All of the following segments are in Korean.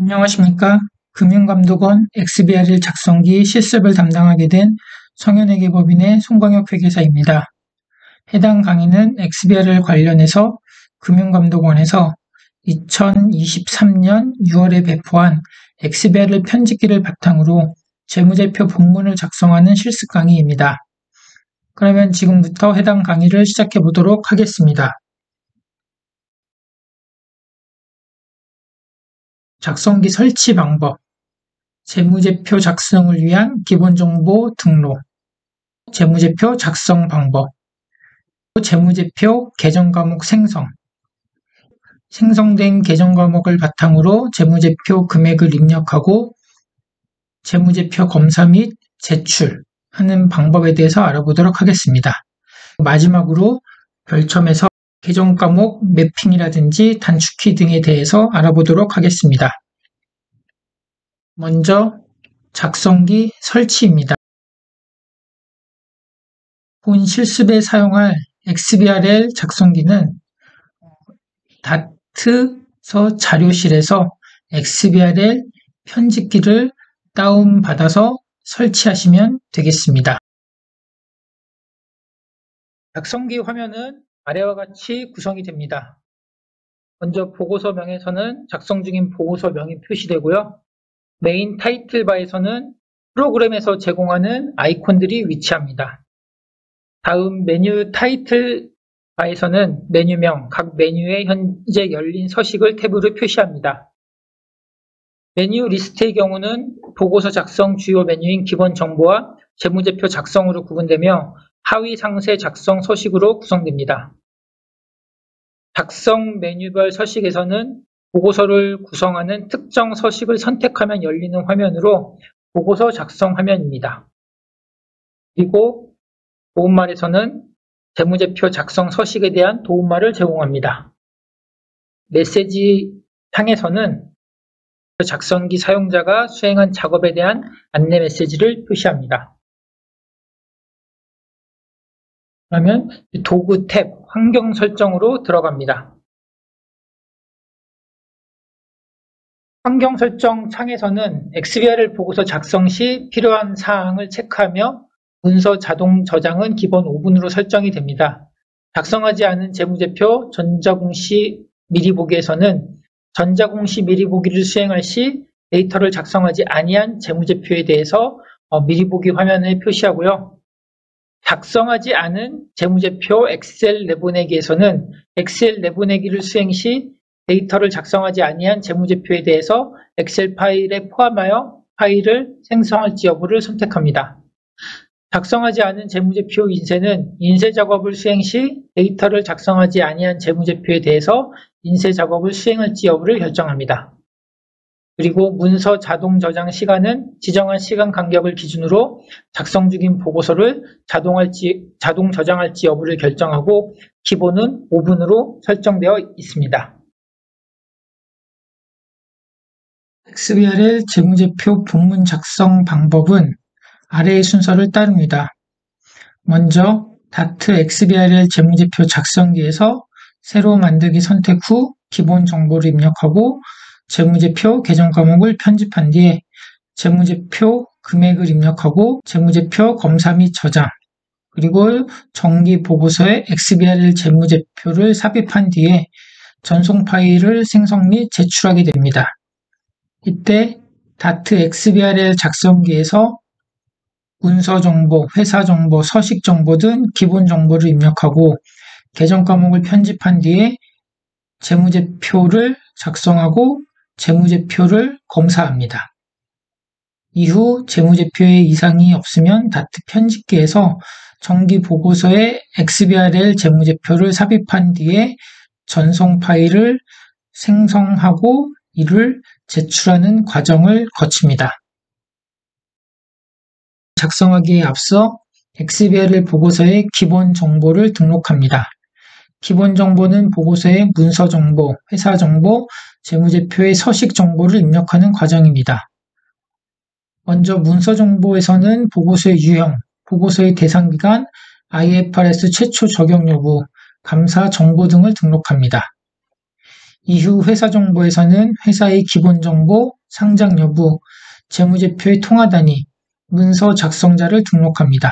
안녕하십니까. 금융감독원 XBRL 작성기 실습을 담당하게 된 성현회계법인의 송광혁 회계사입니다. 해당 강의는 XBRL 관련해서 금융감독원에서 2023년 6월에 배포한 XBRL 편집기를 바탕으로 재무제표 본문을 작성하는 실습 강의입니다. 그러면 지금부터 해당 강의를 시작해 보도록 하겠습니다. 작성기 설치 방법, 재무제표 작성을 위한 기본정보 등록, 재무제표 작성 방법, 재무제표 계정과목 생성된 계정과목을 바탕으로 재무제표 금액을 입력하고 재무제표 검사 및 제출하는 방법에 대해서 알아보도록 하겠습니다. 마지막으로 별첨에서 계정과목 매핑이라든지 단축키 등에 대해서 알아보도록 하겠습니다. 먼저 작성기 설치입니다. 본 실습에 사용할 XBRL 작성기는 다트서 자료실에서 XBRL 편집기를 다운받아서 설치하시면 되겠습니다. 작성기 화면은 아래와 같이 구성이 됩니다. 먼저 보고서명에서는 작성 중인 보고서명이 표시되고요. 메인 타이틀바에서는 프로그램에서 제공하는 아이콘들이 위치합니다. 다음 메뉴 타이틀바에서는 메뉴명, 각 메뉴의 현재 열린 서식을 탭으로 표시합니다. 메뉴 리스트의 경우는 보고서 작성 주요 메뉴인 기본 정보와 재무제표 작성으로 구분되며 하위 상세 작성 서식으로 구성됩니다. 작성 메뉴별 서식에서는 보고서를 구성하는 특정 서식을 선택하면 열리는 화면으로 보고서 작성 화면입니다. 그리고 도움말에서는 재무제표 작성 서식에 대한 도움말을 제공합니다. 메시지 창에서는 작성기 사용자가 수행한 작업에 대한 안내 메시지를 표시합니다. 그러면 도구 탭 환경 설정으로 들어갑니다. 환경 설정 창에서는 XBRL 보고서 작성 시 필요한 사항을 체크하며 문서 자동 저장은 기본 5분으로 설정이 됩니다. 작성하지 않은 재무제표 전자공시 미리 보기에서는 전자공시 미리 보기를 수행할 시 데이터를 작성하지 아니한 재무제표에 대해서 미리 보기 화면을 표시하고요. 작성하지 않은 재무제표 엑셀 내보내기에서는 엑셀 내보내기를 수행 시 데이터를 작성하지 아니한 재무제표에 대해서 엑셀 파일에 포함하여 파일을 생성할지 여부를 선택합니다. 작성하지 않은 재무제표 인쇄는 인쇄 작업을 수행 시 데이터를 작성하지 아니한 재무제표에 대해서 인쇄 작업을 수행할지 여부를 결정합니다. 그리고 문서 자동 저장 시간은 지정한 시간 간격을 기준으로 작성 중인 보고서를 자동 저장할지 여부를 결정하고 기본은 5분으로 설정되어 있습니다. XBRL 재무제표 본문 작성 방법은 아래의 순서를 따릅니다. 먼저 다트 XBRL 재무제표 작성기에서 새로 만들기 선택 후 기본 정보를 입력하고 재무제표 계정 과목을 편집한 뒤에 재무제표 금액을 입력하고 재무제표 검사 및 저장, 그리고 정기 보고서에 XBRL 재무제표를 삽입한 뒤에 전송 파일을 생성 및 제출하게 됩니다. 이때 다트 XBRL 작성기에서 문서 정보, 회사 정보, 서식 정보 등 기본 정보를 입력하고 계정 과목을 편집한 뒤에 재무제표를 작성하고 재무제표를 검사합니다. 이후 재무제표에 이상이 없으면 다트 편집기에서 정기 보고서에 XBRL 재무제표를 삽입한 뒤에 전송 파일을 생성하고 이를 제출하는 과정을 거칩니다. 작성하기에 앞서 XBRL 보고서의 기본 정보를 등록합니다. 기본 정보는 보고서의 문서 정보, 회사 정보, 재무제표의 서식 정보를 입력하는 과정입니다. 먼저 문서 정보에서는 보고서의 유형, 보고서의 대상 기간, IFRS 최초 적용 여부, 감사 정보 등을 등록합니다. 이후 회사 정보에서는 회사의 기본 정보, 상장 여부, 재무제표의 통화단위, 문서 작성자를 등록합니다.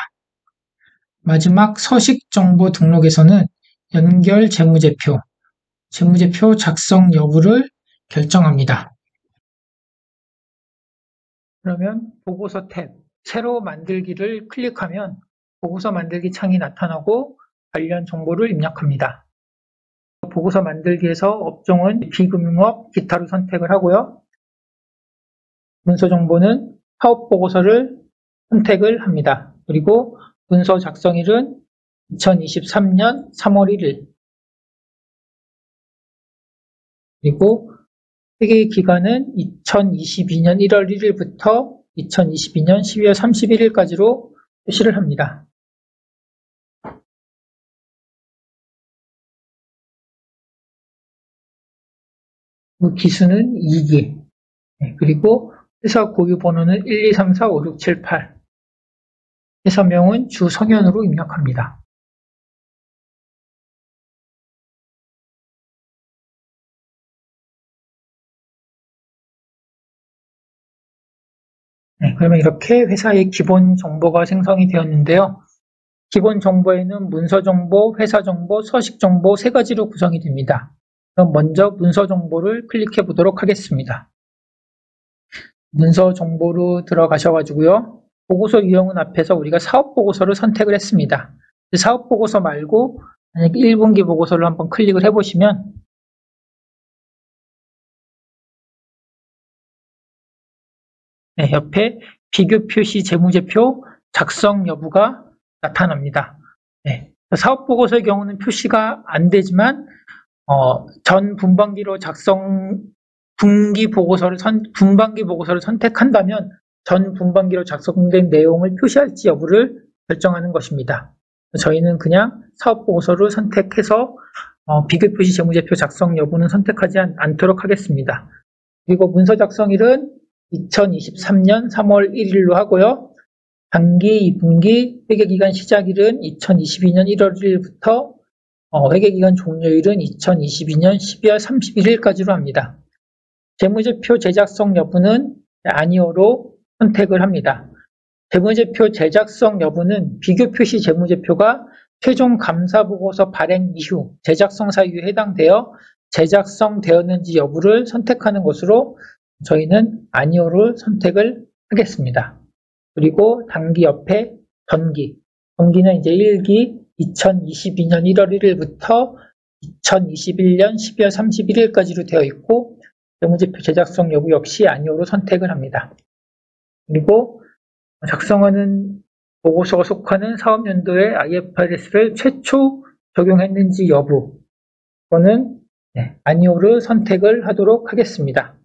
마지막 서식 정보 등록에서는 연결 재무제표, 재무제표 작성 여부를 결정합니다. 그러면 보고서 탭, 새로 만들기를 클릭하면 보고서 만들기 창이 나타나고 관련 정보를 입력합니다. 보고서 만들기에서 업종은 비금융업, 기타로 선택을 하고요. 문서 정보는 사업보고서를 선택을 합니다. 그리고 문서 작성일은 2023년 3월 1일, 그리고 회계 기간은 2022년 1월 1일부터 2022년 12월 31일까지로 표시를 합니다. 기수는 2기, 그리고 회사 고유 번호는 1, 2, 3, 4, 5, 6, 7, 8. 회사명은 주성현으로 입력합니다. 그러면 이렇게 회사의 기본 정보가 생성이 되었는데요. 기본 정보에는 문서 정보, 회사 정보, 서식 정보 3가지로 구성이 됩니다. 그럼 먼저 문서 정보를 클릭해 보도록 하겠습니다. 문서 정보로 들어가셔가지고요. 보고서 유형은 앞에서 우리가 사업 보고서를 선택을 했습니다. 사업 보고서 말고 만약에 1분기 보고서를 한번 클릭을 해보시면 옆에 비교 표시 재무제표 작성 여부가 나타납니다. 사업 보고서의 경우는 표시가 안 되지만 전 분반기로 분반기 보고서를 선택한다면 전 분반기로 작성된 내용을 표시할지 여부를 결정하는 것입니다. 저희는 그냥 사업 보고서를 선택해서 비교 표시 재무제표 작성 여부는 선택하지 않도록 하겠습니다. 그리고 문서 작성일은 2023년 3월 1일로 하고요. 단기 2분기 회계기간 시작일은 2022년 1월 1일부터 회계기간 종료일은 2022년 12월 31일까지로 합니다. 재무제표 제작성 여부는 아니오로 선택을 합니다. 재무제표 제작성 여부는 비교표시 재무제표가 최종 감사보고서 발행 이후 제작성 사유에 해당되어 제작성되었는지 여부를 선택하는 것으로 저희는 아니오를 선택을 하겠습니다. 그리고 단기 옆에 전기, 전기는 이제 1기 2022년 1월 1일부터 2021년 12월 31일까지로 되어 있고 재무제표 제작성 여부 역시 아니오로 선택을 합니다. 그리고 작성하는 보고서가 속하는 사업연도에 IFRS를 최초 적용했는지 여부, 이거는 아니오를 선택을 하도록 하겠습니다.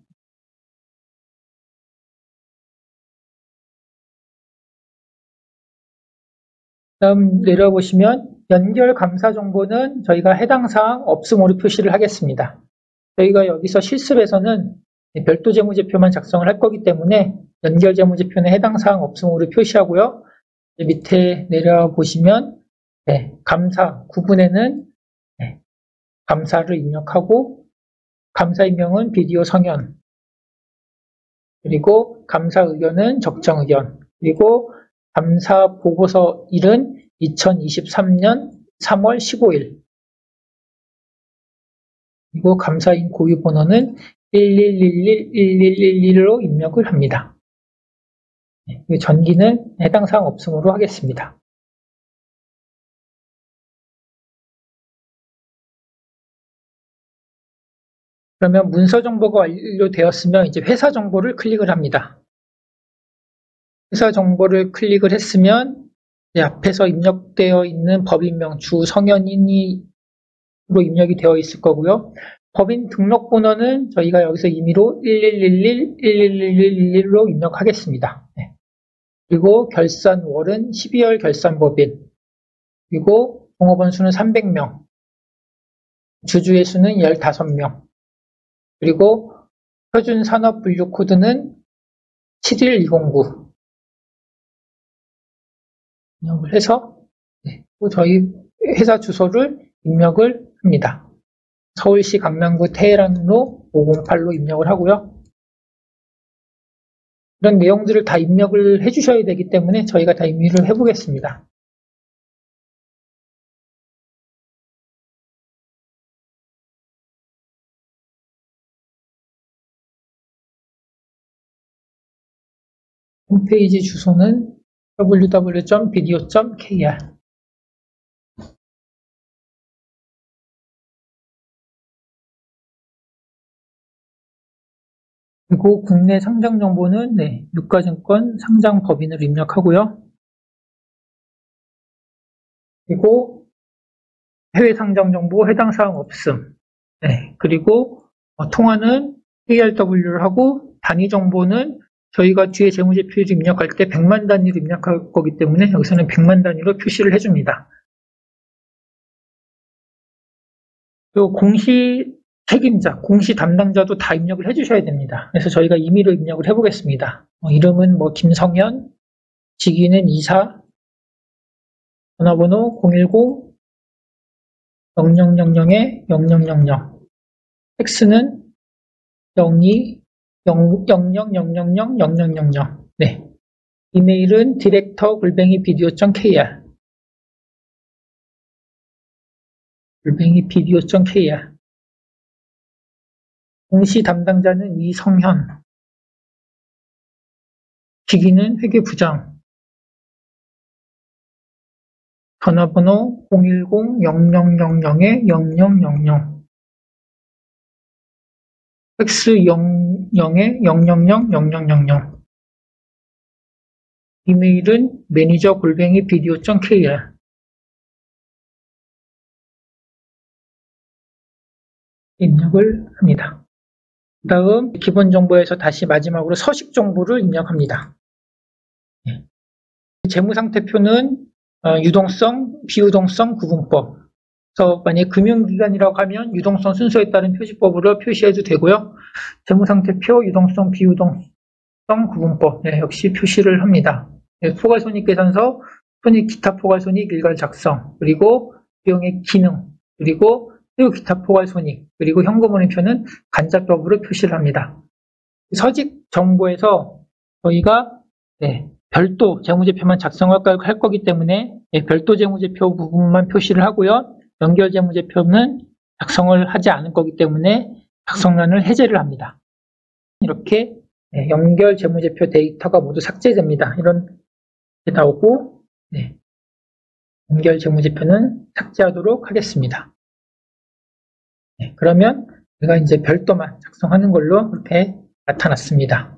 다음 내려보시면 연결 감사 정보는 저희가 해당 사항 없음으로 표시를 하겠습니다. 저희가 여기서 실습에서는 별도 재무제표만 작성을 할 거기 때문에 연결 재무제표는 해당 사항 없음으로 표시하고요. 밑에 내려보시면 감사 구분에는 감사를 입력하고 감사 임명은 비디오 성현, 그리고 감사 의견은 적정 의견, 그리고 감사 보고서 일은 2023년 3월 15일, 그리고 감사인 고유 번호는 1111-1111로 입력을 합니다. 전기는 해당 사항 없음으로 하겠습니다. 그러면 문서 정보가 완료되었으면 이제 회사 정보를 클릭을 합니다. 회사 정보를 클릭을 했으면 앞에서 입력되어 있는 법인명 주성현인으로 입력이 되어 있을 거고요. 법인 등록번호는 저희가 여기서 임의로 1111-1111로 입력하겠습니다. 그리고 결산월은 12월 결산법인, 그리고 종업원 수는 300명, 주주의 수는 15명, 그리고 표준 산업 분류 코드는 71209 입력을 해서 저희 회사 주소를 입력을 합니다. 서울시 강남구 테헤란로 508로 입력을 하고요. 이런 내용들을 다 입력을 해주셔야 되기 때문에 저희가 다 임의를 해보겠습니다. 홈페이지 주소는 www.video.kr. 그리고 국내 상장 정보는 유가증권 상장 법인을 입력하고요. 그리고 해외 상장 정보 해당 사항 없음. 그리고 통화는 KRW를 하고 단위 정보는 저희가 뒤에 재무제표를 입력할 때 100만 단위로 입력할 거기 때문에 여기서는 100만 단위로 표시를 해줍니다. 그리고 공시 책임자, 공시 담당자도 다 입력을 해주셔야 됩니다. 그래서 저희가 임의로 입력을 해보겠습니다. 이름은 김성현, 직위는 이사, 전화번호 010-0000-0000, 팩스는 02-0000-0000. 이메일은 director@video.kr. video.kr. 공시 담당자는 이성현, 직위는 회계부장, 전화번호 010-0000-0000, 팩스 00-000-0000, 이메일은 manager@video.kr. 입력을 합니다. 그 다음 기본 정보에서 다시 마지막으로 서식 정보를 입력합니다. 재무상태표는 유동성, 비유동성 구분법. 그래서 만약에 금융기관이라고 하면 유동성 순서에 따른 표시법으로 표시해도 되고요. 재무상태표, 유동성, 비유동성 구분법 역시 표시를 합니다. 포괄손익계산서, 손익 기타 포괄손익 일괄 작성, 그리고 비용의 기능, 그리고 기타 포괄손익, 그리고 현금흐름표는 간접법으로 표시를 합니다. 서식 정보에서 저희가 별도 재무제표만 작성할 거기 때문에 별도 재무제표 부분만 표시를 하고요. 연결 재무제표는 작성을 하지 않을 거기 때문에 작성란을 해제를 합니다. 이렇게 연결 재무제표 데이터가 모두 삭제됩니다. 이런 게 나오고 연결 재무제표는 삭제하도록 하겠습니다. 그러면 우리가 이제 별도만 작성하는 걸로 이렇게 나타났습니다.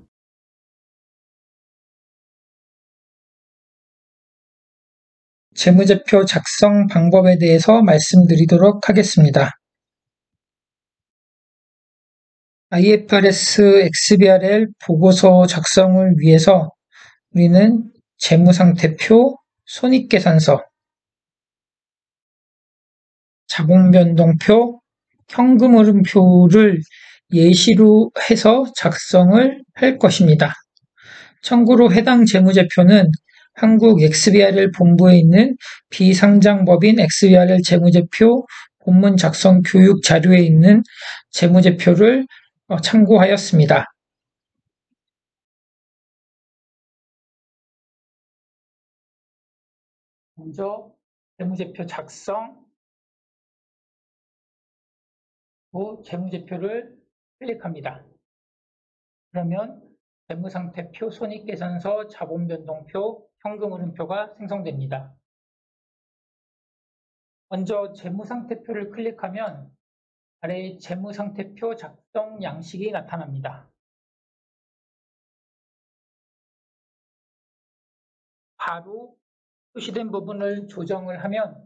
재무제표 작성 방법에 대해서 말씀드리도록 하겠습니다. IFRS XBRL 보고서 작성을 위해서 우리는 재무상태표, 손익계산서, 자본변동표, 현금흐름표를 예시로 해서 작성을 할 것입니다. 참고로 해당 재무제표는 한국 XBRL 본부에 있는 비상장법인 XBRL 재무제표 본문 작성 교육 자료에 있는 재무제표를 참고하였습니다. 먼저 재무제표 작성, 재무제표를 클릭합니다. 그러면 재무상태표, 손익계산서, 자본변동표, 현금흐름표가 생성됩니다. 먼저 재무상태표를 클릭하면 아래에 재무상태표 작성 양식이 나타납니다. 바로 표시된 부분을 조정을 하면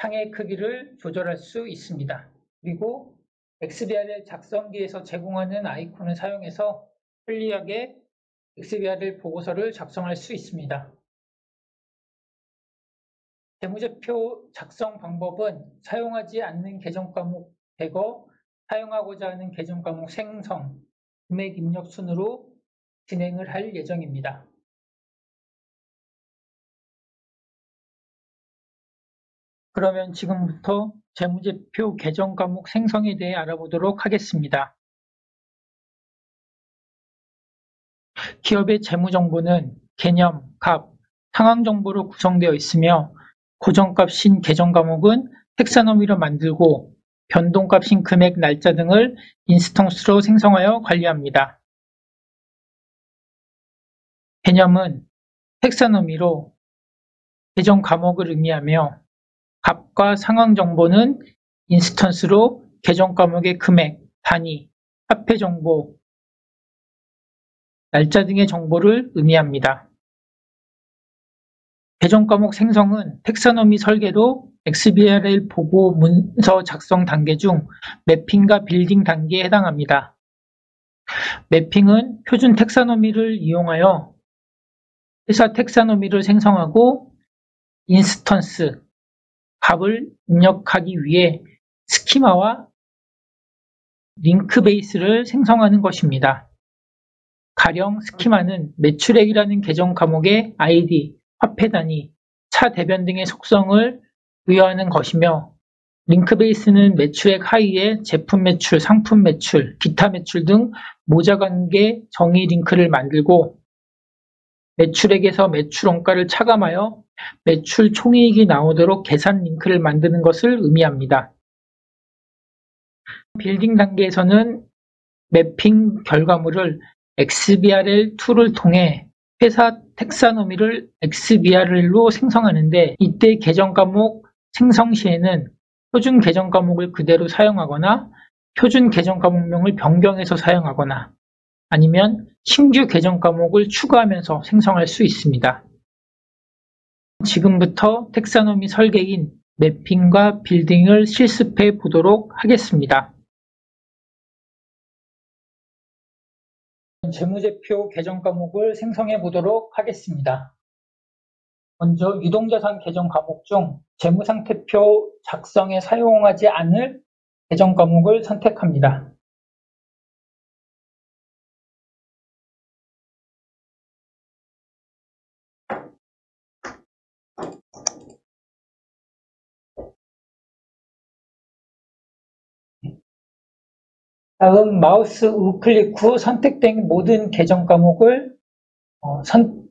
창의 크기를 조절할 수 있습니다. 그리고 XBRL 작성기에서 제공하는 아이콘을 사용해서 편리하게 XBRL 보고서를 작성할 수 있습니다. 재무제표 작성 방법은 사용하지 않는 계정 과목 제거, 사용하고자 하는 계정 과목 생성, 금액 입력 순으로 진행을 할 예정입니다. 그러면 지금부터 재무제표 계정 과목 생성에 대해 알아보도록 하겠습니다. 기업의 재무정보는 개념, 값, 상황 정보로 구성되어 있으며 고정값인 계정 과목은 텍사노미로 만들고 변동값인 금액, 날짜 등을 인스턴스로 생성하여 관리합니다. 개념은 텍사노미로 계정 과목을 의미하며 값과 상황 정보는 인스턴스로 계정 과목의 금액, 단위, 화폐 정보, 날짜 등의 정보를 의미합니다. 계정 과목 생성은 텍사노미 설계로 XBRL 보고 문서 작성 단계 중 매핑과 빌딩 단계에 해당합니다. 매핑은 표준 텍사노미를 이용하여 회사 텍사노미를 생성하고 인스턴스, 값을 입력하기 위해 스키마와 링크 베이스를 생성하는 것입니다. 가령 스키마는 매출액이라는 계정 과목의 ID, 화폐 단위, 차 대변 등의 속성을 부여하는 것이며 링크 베이스는 매출액 하위에 제품 매출, 상품 매출, 기타 매출 등 모자관계 정의 링크를 만들고 매출액에서 매출 원가를 차감하여 매출 총이익이 나오도록 계산 링크를 만드는 것을 의미합니다. 빌딩 단계에서는 매핑 결과물을 XBRL 툴을 통해 회사 텍사노미를 XBRL로 생성하는데 이때 계정 과목 생성 시에는 표준 계정 과목을 그대로 사용하거나 표준 계정 과목명을 변경해서 사용하거나 아니면 신규 계정 과목을 추가하면서 생성할 수 있습니다. 지금부터 텍사노미 설계인 매핑과 빌딩을 실습해 보도록 하겠습니다. 재무제표 계정 과목을 생성해 보도록 하겠습니다. 먼저 유동자산 계정 과목 중 재무상태표 작성에 사용하지 않을 계정 과목을 선택합니다. 다음 마우스 우클릭 후 선택된 모든 계정 과목을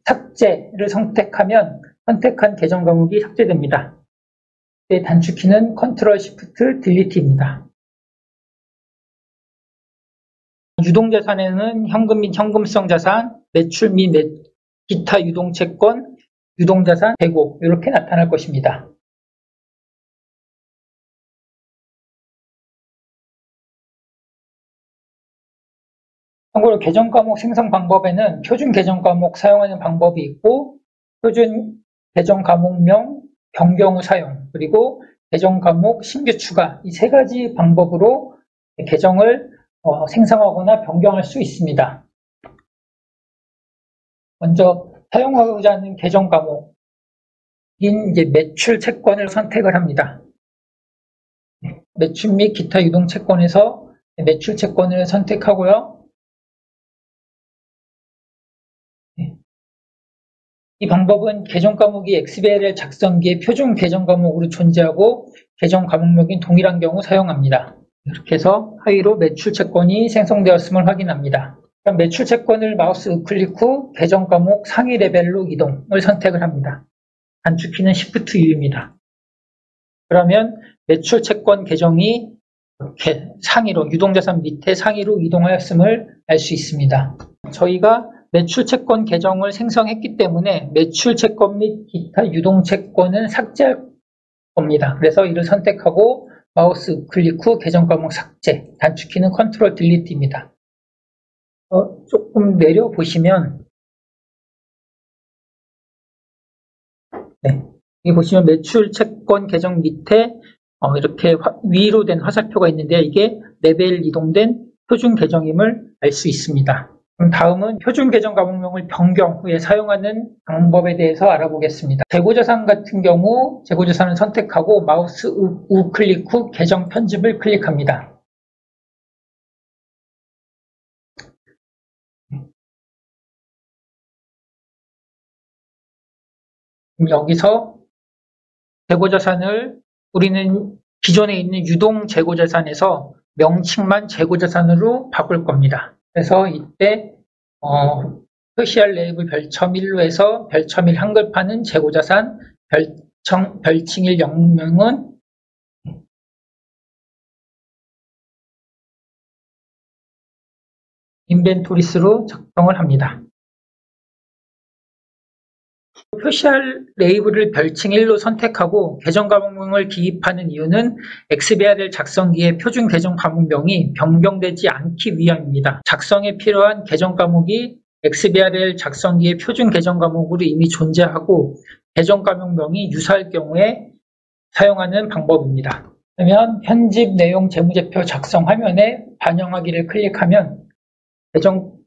삭제를 선택하면 선택한 계정 과목이 삭제됩니다. 단축키는 Ctrl Shift Delete입니다. 유동자산에는 현금 및 현금성 자산, 매출 및 기타 유동채권, 유동자산, 재고 이렇게 나타날 것입니다. 참고로 계정 과목 생성 방법에는 표준 계정 과목 사용하는 방법이 있고 표준 계정 과목명 변경 후 사용 그리고 계정 과목 신규 추가 이 세 가지 방법으로 계정을 생성하거나 변경할 수 있습니다. 먼저 사용하고자 하는 계정 과목인 이제 매출 채권을 선택을 합니다. 매출 및 기타 유동 채권에서 매출 채권을 선택하고요. 이 방법은 계정 과목이 XBRL 작성기에 표준 계정 과목으로 존재하고 계정 과목명인 동일한 경우 사용합니다. 이렇게 해서 하위로 매출 채권이 생성되었음을 확인합니다. 그럼 매출 채권을 마우스 우클릭 후 계정 과목 상위 레벨로 이동을 선택을 합니다. 단축키는 Shift U입니다. 그러면 매출 채권 계정이 이렇게 상위로 유동자산 밑에 상위로 이동하였음을 알 수 있습니다. 저희가 매출 채권 계정을 생성했기 때문에 매출 채권 및 기타 유동 채권은 삭제할 겁니다. 그래서 이를 선택하고 마우스 클릭 후 계정 과목 삭제, 단축키는 Ctrl Delete입니다. 조금 내려 보시면 여기 보시면 매출 채권 계정 밑에 이렇게 위로 된 화살표가 있는데 이게 레벨 이동된 표준 계정임을 알 수 있습니다. 그럼 다음은 표준 계정 과목명을 변경 후에 사용하는 방법에 대해서 알아보겠습니다. 재고자산 같은 경우 재고자산을 선택하고 마우스 우클릭 후 계정 편집을 클릭합니다. 여기서 재고자산을 우리는 기존에 있는 유동 재고자산에서 명칭만 재고자산으로 바꿀 겁니다. 그래서 이때 표시할 레이블 별첨 1로에서 별첨 1 한글판은 재고자산, 별칭 1 영문명은 인벤토리스로 작성을 합니다. 표시할 레이블을 별칭 1로 선택하고 계정 과목명을 기입하는 이유는 XBRL 작성기의 표준 계정 과목명이 변경되지 않기 위함입니다. 작성에 필요한 계정 과목이 XBRL 작성기의 표준 계정 과목으로 이미 존재하고 계정 과목명이 유사할 경우에 사용하는 방법입니다. 그러면 편집 내용 재무제표 작성 화면에 반영하기를 클릭하면 계정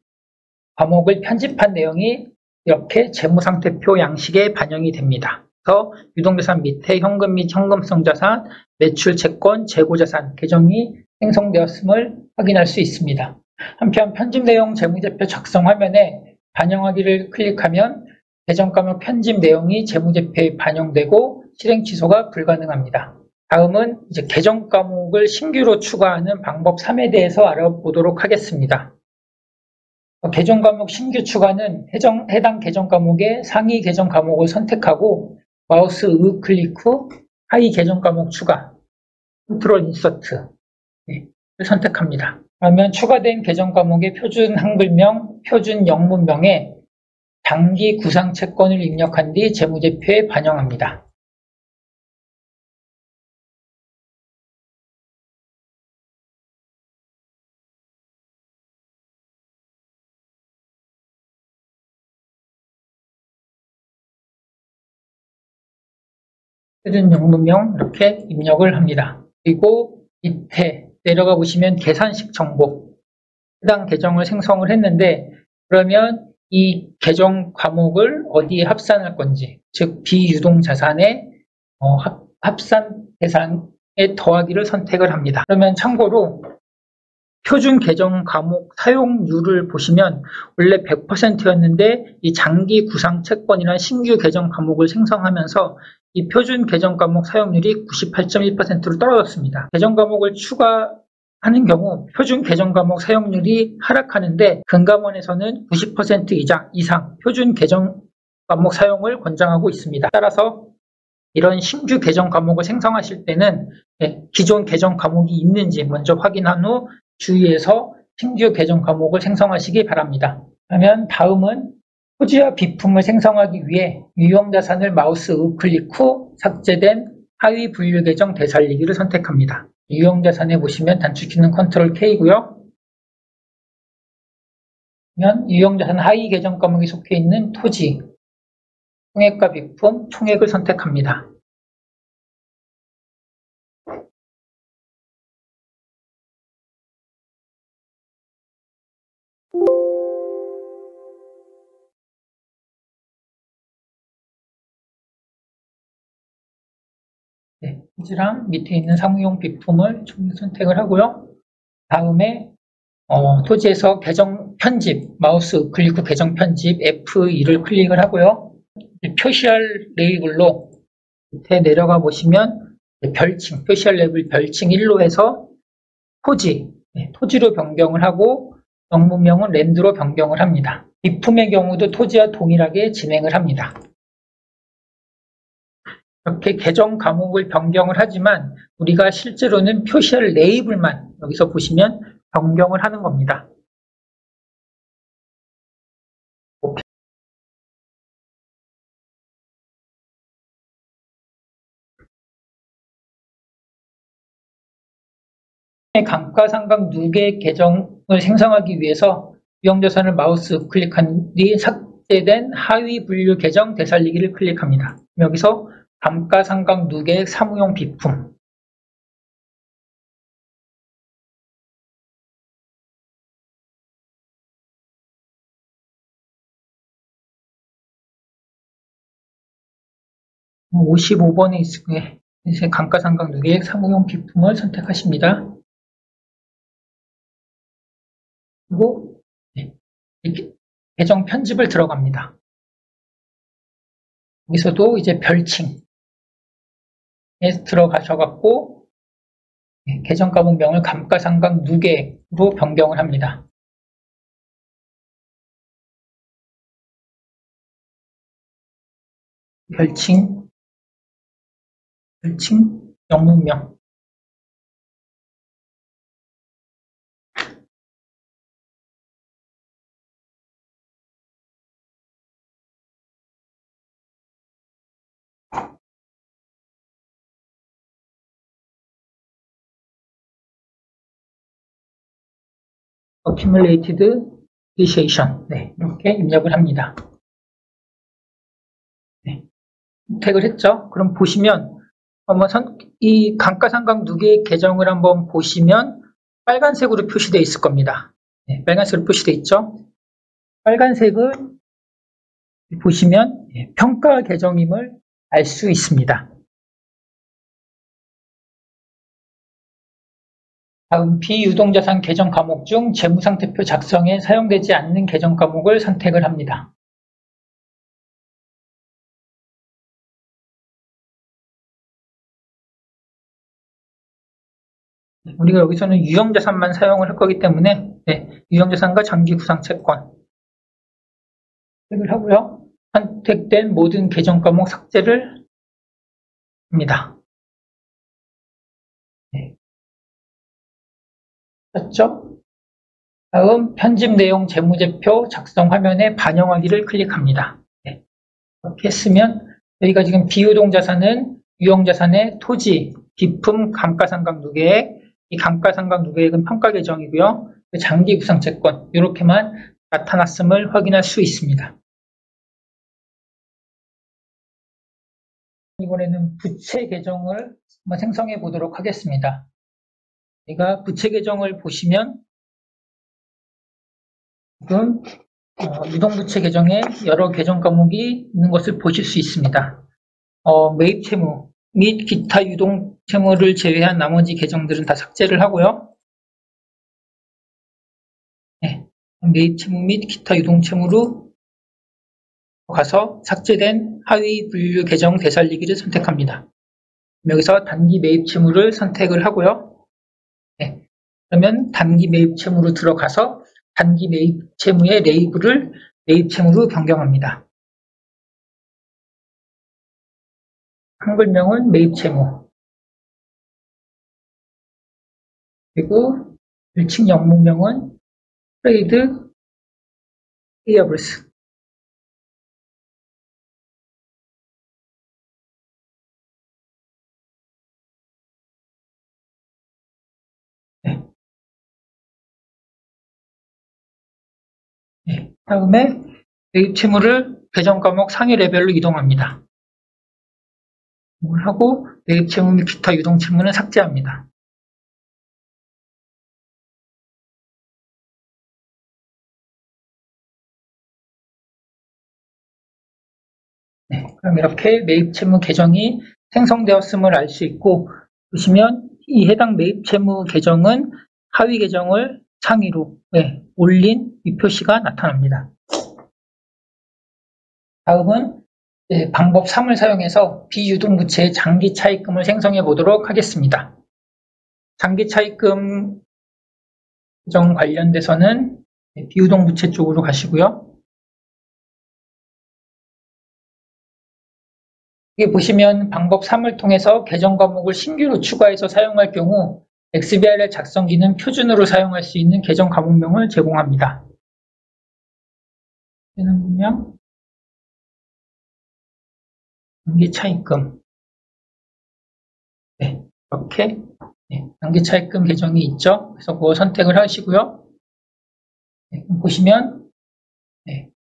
과목을 편집한 내용이 이렇게 재무상태표 양식에 반영이 됩니다. 그래서 유동자산 밑에 현금 및 현금성 자산, 매출 채권, 재고자산 계정이 생성되었음을 확인할 수 있습니다. 한편 편집 내용 재무제표 작성 화면에 반영하기를 클릭하면 계정 과목 편집 내용이 재무제표에 반영되고 실행 취소가 불가능합니다. 다음은 이제 계정 과목을 신규로 추가하는 방법 3에 대해서 알아보도록 하겠습니다. 계정 과목 신규 추가는 해당 계정 과목의 상위 계정 과목을 선택하고 마우스 우클릭 후 하위 계정 과목 추가, 컨트롤 인서트를 선택합니다. 그러면 추가된 계정 과목의 표준 한글명, 표준 영문명에 단기 구상 채권을 입력한 뒤 재무제표에 반영합니다. 표준 영문명 이렇게 입력을 합니다. 그리고 밑에 내려가 보시면 계산식 정보, 해당 계정을 생성을 했는데 그러면 이 계정 과목을 어디에 합산할 건지, 즉 비유동자산의 합산 대상에 더하기를 선택을 합니다. 그러면 참고로 표준 계정 과목 사용률을 보시면 원래 100%였는데 이 장기 구상 채권이라는 신규 계정 과목을 생성하면서 이 표준 계정 과목 사용률이 98.1%로 떨어졌습니다. 계정 과목을 추가하는 경우 표준 계정 과목 사용률이 하락하는데 금감원에서는 90% 이상 표준 계정 과목 사용을 권장하고 있습니다. 따라서 이런 신규 계정 과목을 생성하실 때는 기존 계정 과목이 있는지 먼저 확인한 후 주의해서 신규 계정 과목을 생성하시기 바랍니다. 그러면 다음은 토지와 비품을 생성하기 위해 유형자산을 마우스 우클릭 후 삭제된 하위 분류 계정 되살리기를 선택합니다. 유형자산에 보시면 단축키는 컨트롤 K고요. 그러면 유형자산 하위 계정 과목에 속해 있는 토지, 총액과 비품, 총액을 선택합니다. 토지랑 밑에 있는 사무용 비품을 선택을 하고요. 다음에 토지에서 계정 편집, 마우스 클릭 후 계정 편집 F2를 클릭을 하고요. 표시할 레이블로 밑에 내려가 보시면 별칭, 표시할 레이블 별칭 1로 해서 토지로 변경을 하고 영문명은 랜드로 변경을 합니다. 비품의 경우도 토지와 동일하게 진행을 합니다. 이렇게 계정 과목을 변경을 하지만 우리가 실제로는 표시할 레이블만 여기서 보시면 변경을 하는 겁니다. 감가상각 누계 계정을 생성하기 위해서 유형자산을 마우스 클릭한 뒤 삭제된 하위 분류 계정 되살리기를 클릭합니다. 여기서 감가상각 누계 사무용 비품, (55번에) 있으면 감가상각 누계 사무용 비품을 선택하십니다. 그리고 이렇게 계정 편집을 들어갑니다. 여기서도 이제 별칭에 들어가셔갖고 계정 과목명을 감가상각 누계로 변경을 합니다. 별칭 영문명. accumulated depreciation. 네, 이렇게 입력을 합니다. 네, 선택을 했죠. 그럼 보시면 이 감가상각 누계액 계정을 한번 보시면 빨간색으로 표시되어 있을 겁니다. 네, 빨간색으로 표시되어 있죠. 빨간색을 보시면 평가 계정임을 알 수 있습니다. 다음 비유동자산 계정 과목 중 재무상태표 작성에 사용되지 않는 계정 과목을 선택을 합니다. 우리가 여기서는 유형자산만 사용을 할 거기 때문에 유형자산과 장기구상채권 선택을 하고요. 선택된 모든 계정 과목 삭제를 합니다. 됐죠? 다음 편집 내용 재무제표 작성 화면에 반영하기를 클릭합니다. 이렇게 했으면 저희가 지금 비유동자산은 유형자산의 토지, 기품, 감가상각 누계액, 이 감가상각 누계액은 평가 계정이고요. 장기구상채권 이렇게만 나타났음을 확인할 수 있습니다. 이번에는 부채 계정을 한번 생성해 보도록 하겠습니다. 제가 부채 계정을 보시면 지금 유동부채 계정에 여러 계정 과목이 있는 것을 보실 수 있습니다. 매입 채무 및 기타 유동 채무를 제외한 나머지 계정들은 다 삭제를 하고요. 매입 채무 및 기타 유동 채무로 가서 삭제된 하위 분류 계정 되살리기를 선택합니다. 여기서 단기 매입 채무를 선택을 하고요. 그러면 단기 매입 채무로 들어가서 단기 매입 채무의 레이블을 매입 채무로 변경합니다. 한글명은 매입 채무, 그리고 별칭 영문명은 트레이드 페이어블스. 다음에 매입 채무를 계정 과목 상위 레벨로 이동합니다. 하고 매입 채무 및 기타 유동 채무는 삭제합니다. 그럼 이렇게 매입 채무 계정이 생성되었음을 알 수 있고, 보시면 이 해당 매입 채무 계정은 하위 계정을 상위로 올린 이 표시가 나타납니다. 다음은 방법 3을 사용해서 비유동부채의 장기 차입금을 생성해 보도록 하겠습니다. 장기 차입금 계정 관련돼서는 비유동부채 쪽으로 가시고요. 여기 보시면 방법 3을 통해서 계정 과목을 신규로 추가해서 사용할 경우 XBRL 작성기는 표준으로 사용할 수 있는 계정 과목명을 제공합니다. 얘는요, 장기 차입금. 이렇게 장기 차입금 계정이 있죠. 그래서 그거 선택을 하시고요. 보시면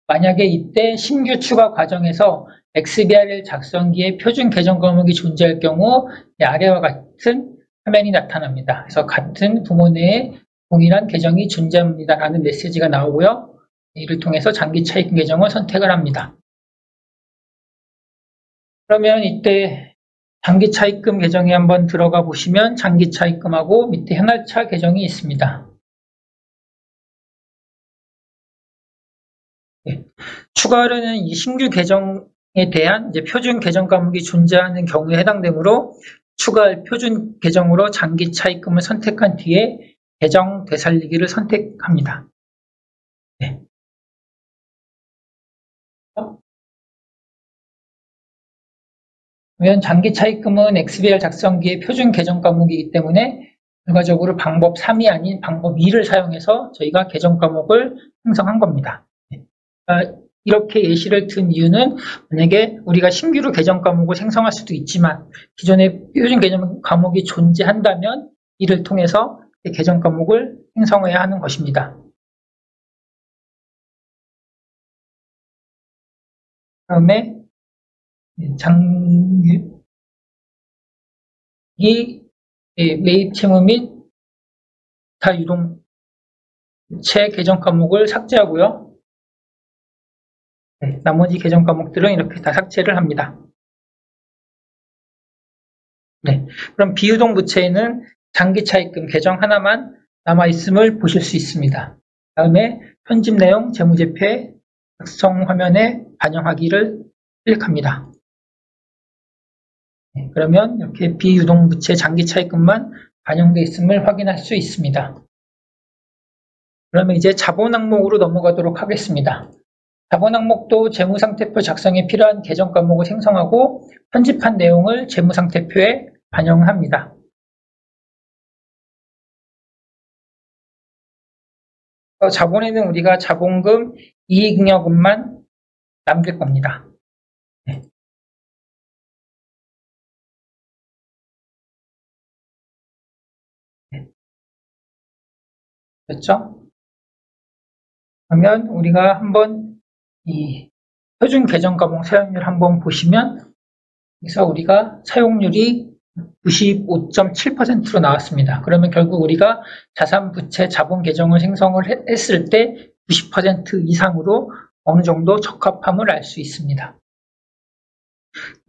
만약에 이때 신규 추가 과정에서 XBRL 작성기에 표준 계정 과목이 존재할 경우 아래와 같은 화면이 나타납니다. 그래서 같은 부모 내에 동일한 계정이 존재합니다 라는 메시지가 나오고요. 이를 통해서 장기 차입금 계정을 선택을 합니다. 그러면 이때 장기 차입금 계정에 한번 들어가 보시면 장기 차입금하고 밑에 현할차 계정이 있습니다. 추가하려는 이 신규 계정에 대한 이제 표준 계정 과목이 존재하는 경우에 해당되므로 추가할 표준 계정으로 장기 차입금을 선택한 뒤에 계정 되살리기를 선택합니다. 그러면 장기 차입금은 XBR 작성기의 표준 계정 과목이기 때문에 결과적으로 방법 3이 아닌 방법 2를 사용해서 저희가 계정 과목을 생성한 겁니다. 이렇게 예시를 든 이유는 만약에 우리가 신규로 계정 과목을 생성할 수도 있지만 기존의 표준 계정 과목이 존재한다면 이를 통해서 계정 과목을 생성해야 하는 것입니다. 다음에 장기 매입 채무 및 다 유동체 계정 과목을 삭제하고요. 나머지 계정 과목들은 이렇게 다 삭제를 합니다. 그럼 비유동 부채에는 장기 차입금 계정 하나만 남아있음을 보실 수 있습니다. 다음에 편집 내용 재무제표에 작성 화면에 반영하기를 클릭합니다. 그러면 이렇게 비유동 부채 장기 차입금만 반영되어 있음을 확인할 수 있습니다. 그러면 이제 자본 항목으로 넘어가도록 하겠습니다. 자본 항목도 재무상태표 작성에 필요한 계정 과목을 생성하고 편집한 내용을 재무상태표에 반영합니다. 자본에는 우리가 자본금, 이익잉여금만 남길 겁니다. 됐죠? 그러면 우리가 한번 이 표준 계정 과목 사용률 한번 보시면 여기서 우리가 사용률이 95.7%로 나왔습니다. 그러면 결국 우리가 자산, 부채, 자본 계정을 생성을 했을 때 90% 이상으로 어느 정도 적합함을 알 수 있습니다.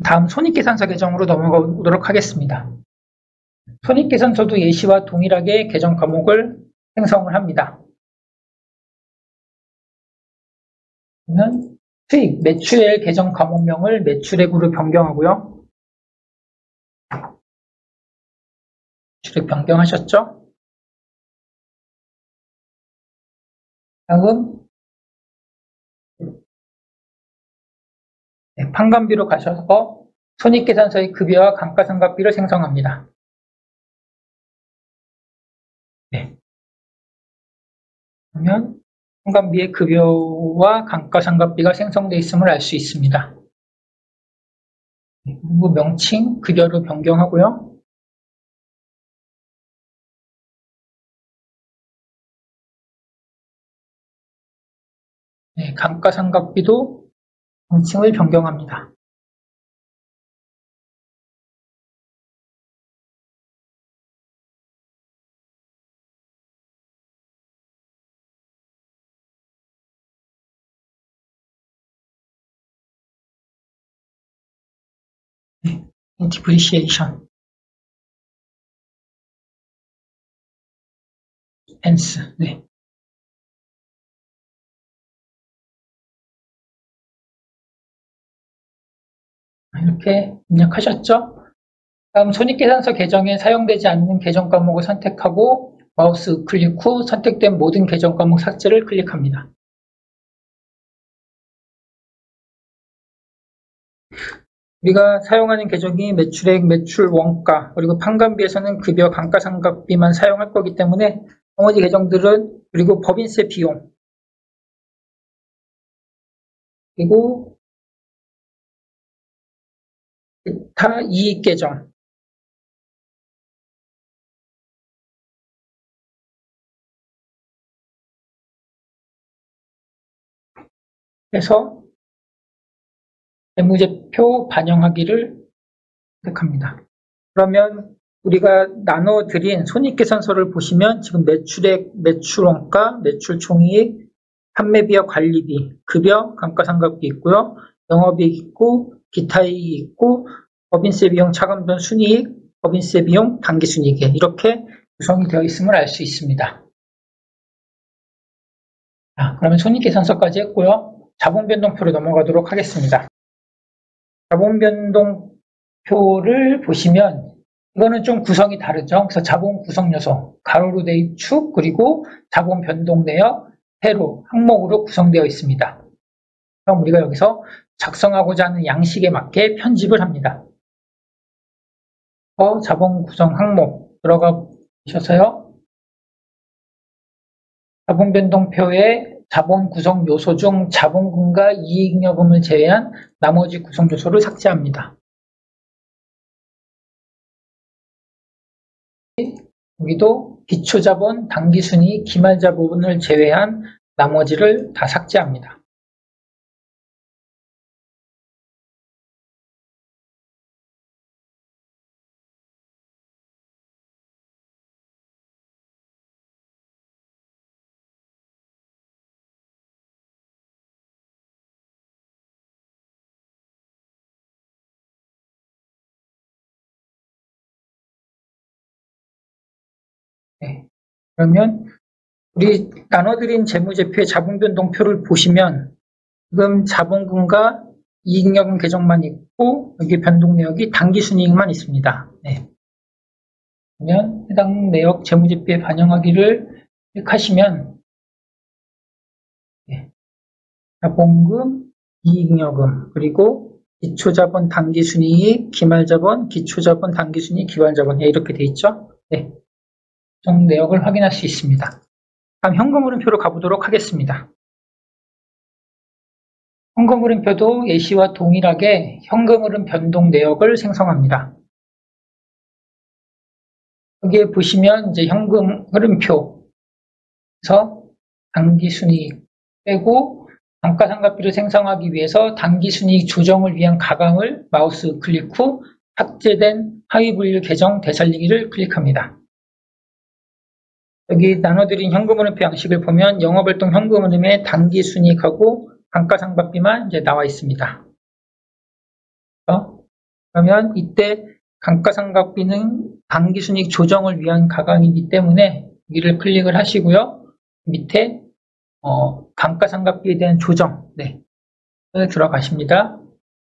다음 손익계산서 계정으로 넘어가 보도록 하겠습니다. 손익계산서도 예시와 동일하게 계정 과목을 생성을 합니다. 그러면 수익, 매출액 계정 과목명을 매출액으로 변경하고요. 매출액 변경하셨죠? 다음 판관비로 가셔서 손익계산서의 급여와 감가상각비를 생성합니다. 그러면 판관비의 급여와 감가상각비가 생성되어 있음을 알 수 있습니다. 그리고 명칭 급여로 변경하고요. 감가상각비도 명칭을 변경합니다. depreciation, expense, 이렇게 입력하셨죠? 다음 손익계산서 계정에 사용되지 않는 계정 과목을 선택하고 마우스 우클릭 후 선택된 모든 계정 과목 삭제를 클릭합니다. 우리가 사용하는 계정이 매출액, 매출 원가, 그리고 판관비에서는 급여, 감가상각비만 사용할 거기 때문에 나머지 계정들은 그리고 법인세 비용 그리고 기타 이익 계정 해서 재무제표 반영하기를 선택합니다. 그러면 우리가 나눠드린 손익계산서를 보시면 지금 매출액, 매출원가, 매출총이익, 판매비와 관리비, 급여, 감가상각비 있고요. 영업이익 있고, 기타 이익이 있고, 법인세 비용 차감돈 순이익, 법인세 비용 당기순이익 이렇게 구성이 되어 있음을 알 수 있습니다. 그러면 손익계산서까지 했고요. 자본변동표로 넘어가도록 하겠습니다. 자본변동표를 보시면 이거는 좀 구성이 다르죠. 그래서 자본 구성 요소, 가로로 된 축, 그리고 자본 변동 내역, 세로, 항목으로 구성되어 있습니다. 그럼 우리가 여기서 작성하고자 하는 양식에 맞게 편집을 합니다. 자본 구성 항목 들어가 보셔서요. 자본 변동표의 자본 구성 요소 중 자본금과 이익여금을 제외한 나머지 구성 요소를 삭제합니다. 여기도 기초자본, 당기순이익, 기말자본을 제외한 나머지를 다 삭제합니다. 네. 그러면 우리 나눠드린 재무제표의 자본변동표를 보시면 지금 자본금과 이익여금 계정만 있고 여기 변동내역이 당기순이익만 있습니다. 네. 그러면 해당 내역 재무제표에 반영하기를 클릭하시면 네. 자본금, 이익여금 그리고 기초자본, 당기순이익, 기말자본, 기초자본, 당기순이익, 기말자본 이렇게 돼 있죠. 네. 정 내역을 확인할 수 있습니다. 다음 현금흐름표로 가보도록 하겠습니다. 현금흐름표도 예시와 동일하게 현금흐름 변동 내역을 생성합니다. 여기에 보시면 이제 현금흐름표에서 당기순이익 빼고 감가상각비를 생성하기 위해서 당기순이익 조정을 위한 가강을 마우스 클릭 후 삭제된 하위분류 계정 되살리기를 클릭합니다. 여기 나눠드린 현금흐름표 양식을 보면 영업활동 현금흐름에 당기순이익하고 감가상각비만 이제 나와 있습니다. 그러면 이때 감가상각비는 당기순이익 조정을 위한 가강이기 때문에 여기를 클릭을 하시고요. 밑에 감가상각비에 대한 조정 들어가십니다.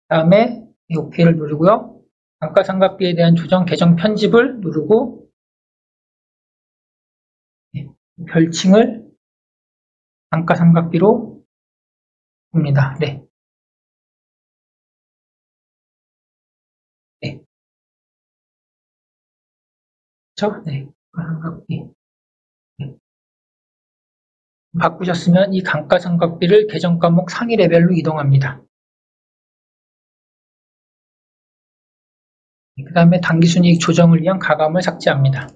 다음에 OK를 누르고요. 감가상각비에 대한 조정 계정 편집을 누르고 별칭을 감가상각비로 봅니다. 네. 그렇죠? 네. 감가상각비. 네. 바꾸셨으면 이 감가상각비를 계정 과목 상위 레벨로 이동합니다. 그 다음에 당기순이익 조정을 위한 가감을 삭제합니다.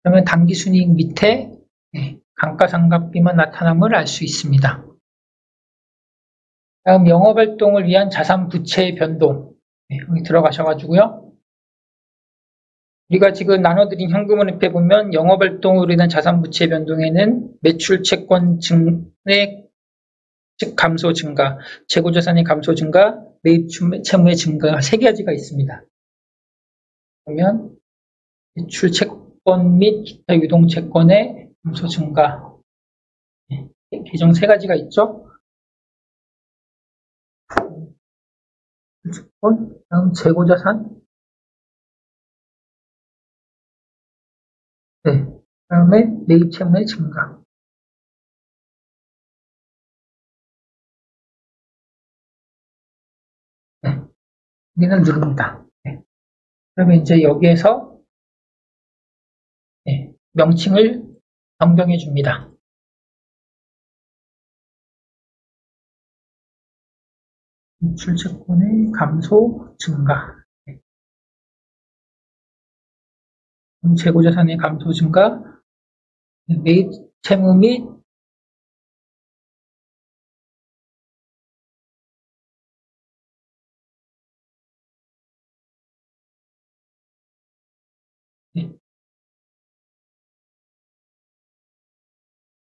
그러면 당기순이익 밑에 감가상각비만 나타남을 알 수 있습니다. 다음 영업활동을 위한 자산 부채의 변동 여기 들어가셔가지고요. 우리가 지금 나눠드린 현금흐름표에 보면 영업활동으로 인한 자산 부채 변동에는 매출 채권 증액 감소 증가, 재고자산의 감소 증가, 매입 채무의 증가 세 가지가 있습니다. 그러면 매출 채권 및 기타 유동 채권의 감소 증가 계정 세 가지가 있죠. 채권, 다음 재고자산, 다음에 매입 채무의 증가. 여기는 누릅니다. 그러면 이제 여기에서 명칭을 변경해 줍니다. 매출 채권의 감소 증가, 재고자산의 감소 증가, 매입 채무 및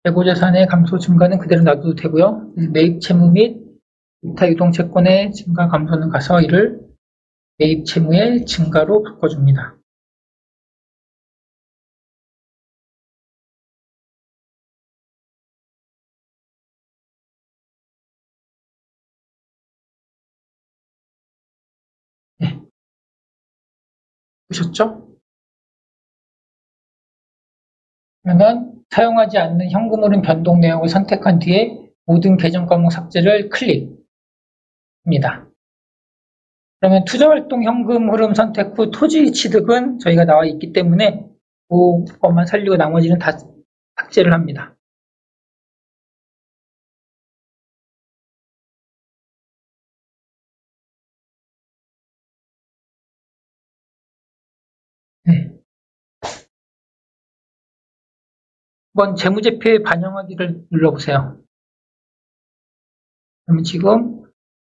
재고자산의 감소 증가는 그대로 놔둬도 되고요. 매입 채무 및 기타 유동 채권의 증가 감소는 가서 이를 매입 채무의 증가로 바꿔줍니다. 보셨죠? 그러면 사용하지 않는 현금흐름 변동 내역을 선택한 뒤에 모든 계정 과목 삭제를 클릭합니다. 그러면 투자활동 현금 흐름 선택 후 토지 취득은 저희가 나와 있기 때문에 그것만 살리고 나머지는 다 삭제를 합니다. 네. 한번 재무제표에 반영하기를 눌러보세요. 그러면 지금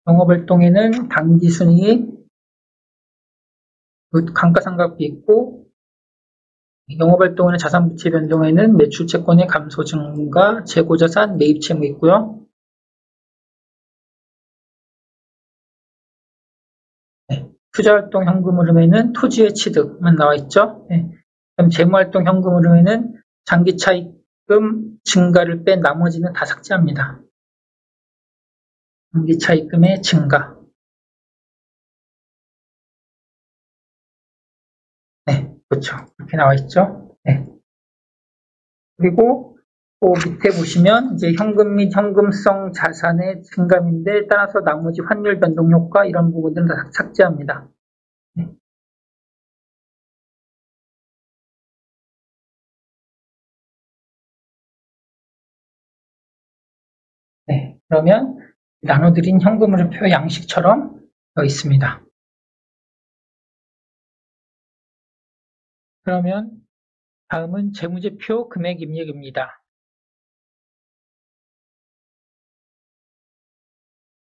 영업활동에는 당기순이익, 감가상각비 있고, 영업활동에는 자산부채 변동에는 매출채권의 감소 증가, 재고자산, 매입채무 있고요. 네. 투자활동 현금 흐름에는 토지의 취득만 나와 있죠. 네. 그럼 재무활동 현금 흐름에는 장기차입금 증가를 뺀 나머지는 다 삭제합니다. 장기차입금의 증가. 네, 그렇죠. 이렇게 나와 있죠. 네. 그리고 그 밑에 보시면 이제 현금 및 현금성 자산의 증감인데 따라서 나머지 환율 변동 효과 이런 부분들은 다 삭제합니다. 네. 네, 그러면 나눠드린 현금흐름표 양식처럼 되어 있습니다. 그러면 다음은 재무제표 금액 입력입니다.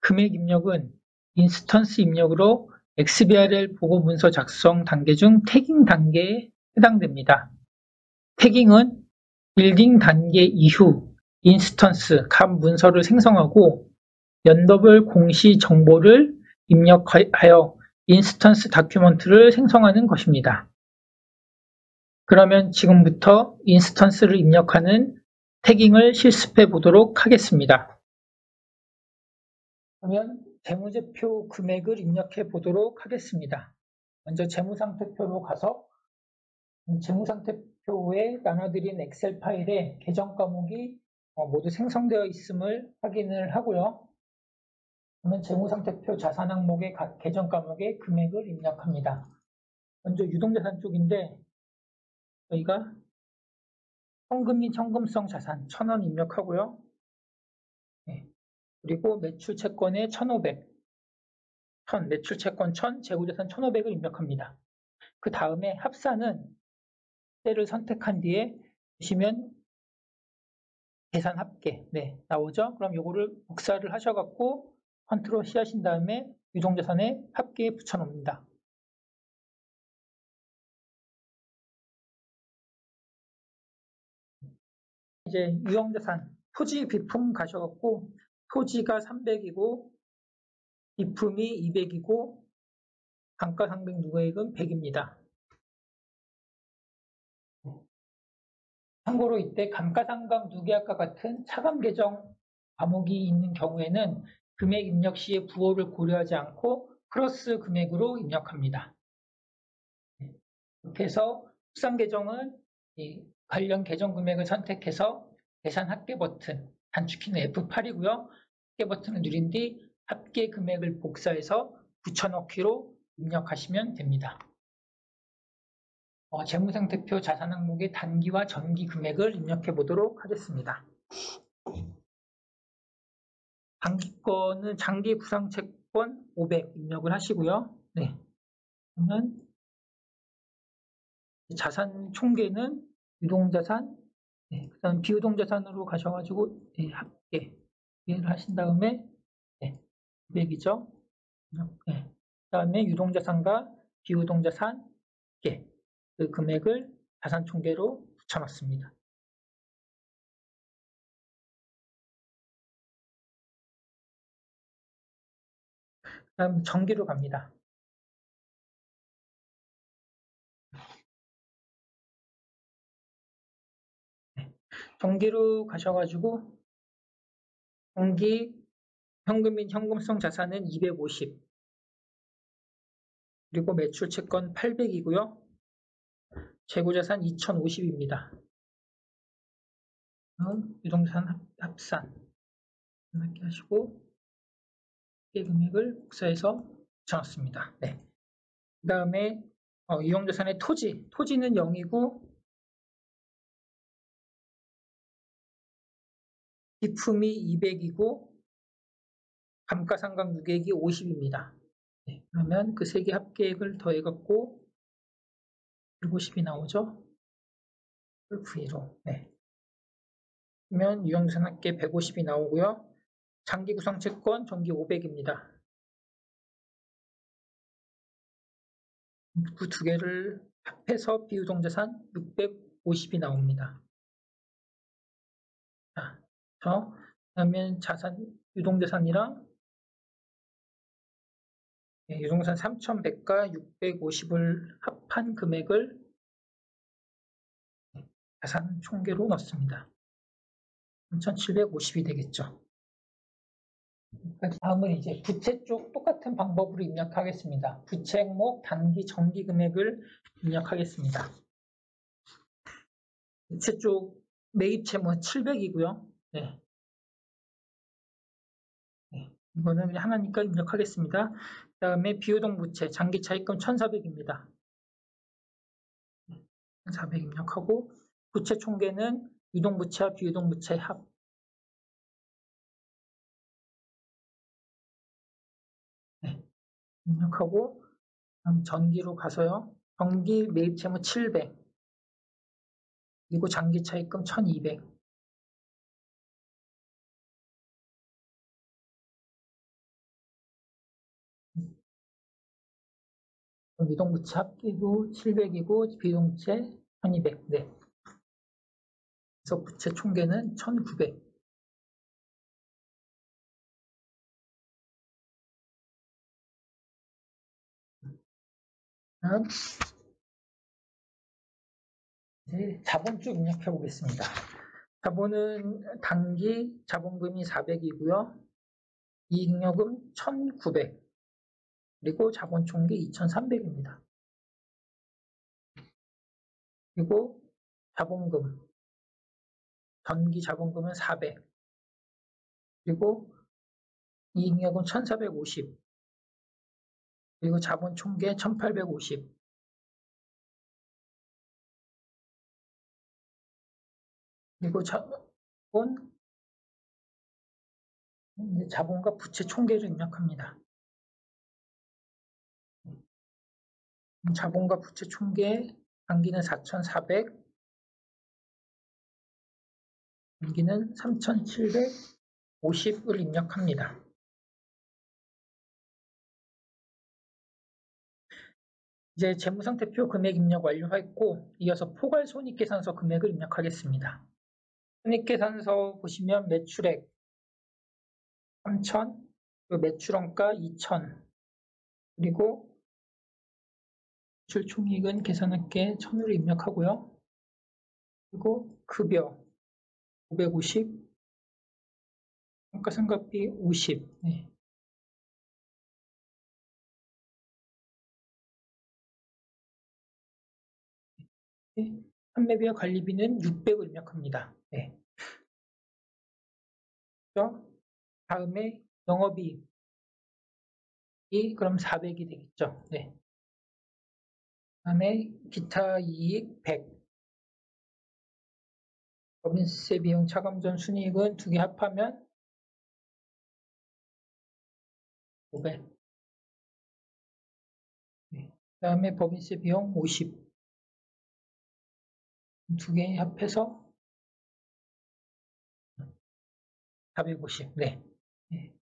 금액 입력은 인스턴스 입력으로 XBRL 보고 문서 작성 단계 중 태깅 단계에 해당됩니다. 태깅은 빌딩 단계 이후 인스턴스 각 문서를 생성하고 연더블 공시 정보를 입력하여 인스턴스 다큐먼트를 생성하는 것입니다. 그러면 지금부터 인스턴스를 입력하는 태깅을 실습해 보도록 하겠습니다. 그러면 재무제표 금액을 입력해 보도록 하겠습니다. 먼저 재무상태표로 가서 재무상태표에 나눠드린 엑셀 파일에 계정 과목이 모두 생성되어 있음을 확인을 하고요. 그러면 재무상태표 자산 항목의 각 계정 과목의 금액을 입력합니다. 먼저 유동자산 쪽인데 저희가 현금 및 현금성 자산 1,000원 입력하고요. 네. 그리고 매출채권의 1,500, 매출채권 1,000, 재고자산 1,500을 입력합니다. 그 다음에 합산은 셀을 선택한 뒤에 보시면 계산 합계 나오죠. 그럼 요거를 복사를 하셔갖고 컨트롤 C 하신 다음에 유동자산의 합계에 붙여놓습니다. 이제 유형자산 토지 비품 가셔갖고 토지가 300이고 비품이 200이고 감가상각 누계액은 100입니다. 참고로 이때 감가상각 누계액과 같은 차감 계정 과목이 있는 경우에는 금액 입력 시에 부호를 고려하지 않고 플러스 금액으로 입력합니다. 이렇게 해서 합산 계정은 관련 계정 금액을 선택해서 계산 합계 버튼, 단축키는 F8이고요. 합계 버튼을 누른 뒤 합계 금액을 복사해서 붙여넣기로 입력하시면 됩니다. 재무상태표 자산 항목의 단기와 전기 금액을 입력해 보도록 하겠습니다. 단기 거는 장기 구상채권 500 입력을 하시고요. 네. 그러면 자산 총계는 유동자산, 네. 그다음 비유동자산으로 가셔가지고 합계를 하신 다음에 500이죠. 네. 그다음에 유동자산과 비유동자산 그 금액을 자산 총계로 붙여놨습니다. 그다음 전기로 갑니다. 전기로 가셔가지고 전기 현금 및 현금성 자산은 250 그리고 매출 채권 800이고요. 재고자산 2050입니다. 유동자산 합산 이렇게 하시고 합계 금액을 복사해서 붙여놨습니다. 네. 그 다음에 유형자산의 토지는 0이고 비품이 200이고 감가상각 유객이 50입니다. 네, 그러면 그 세 개 합계액을 더해갖고 150이 나오죠? 그걸 V로. 네. 그러면 유형자산 합계 150이 나오고요. 장기 구성채권 정기 500입니다. 그 두 개를 합해서 비유동자산 650이 나옵니다. 자, 그러면 유동자산이랑 유동산 3,100과 650을 합한 금액을 자산 총계로 넣습니다. 3,750이 되겠죠. 다음은 이제 부채 쪽 똑같은 방법으로 입력하겠습니다. 부채 항목 단기 정기 금액을 입력하겠습니다. 부채 쪽 매입 채무 700이고요. 네. 이거는 그냥 하나니까 입력하겠습니다. 그 다음에 비유동 부채 장기 차입금 1,400입니다. 1,400 입력하고 부채 총계는 유동 부채와 비유동 부채 합. 네. 입력하고 전기로 가서요. 정기 매입 채무 700 그리고 장기 차입금 1,200 유동 부채 합계도 700이고 비유동 부채 1,200 네. 그래서 부채 총계는 1,900 이제 자본 쪽 입력해 보겠습니다. 자본은 단기 자본금이 400이고요. 이익잉여금 1,900 그리고 자본 총계 2,300입니다. 그리고 자본금 전기 자본금은 400 그리고 이익잉여금 1,450 그리고 자본 총계 1,850 그리고 자본과 부채 총계를 입력합니다. 자본과 부채 총계 단기는 4,400 단기는 3,750을 입력합니다. 이제 재무상태표 금액 입력 완료했고 이어서 포괄손익계산서 금액을 입력하겠습니다. 손익계산서 보시면 매출액 3,000, 매출원가 2,000 그리고 매출총익은 계산할게 1,000으로 입력하고요. 그리고 급여 550 평가상각비 50 네. 판매비와 관리비는 600을 입력합니다. 네. 다음에 영업이익이 그럼 400이 되겠죠. 네. 다음에 기타 이익 100 법인세 비용 차감전 순이익은 두 개 합하면 500 네. 다음에 법인세 비용 50 두 개 합해서 450 네. 네.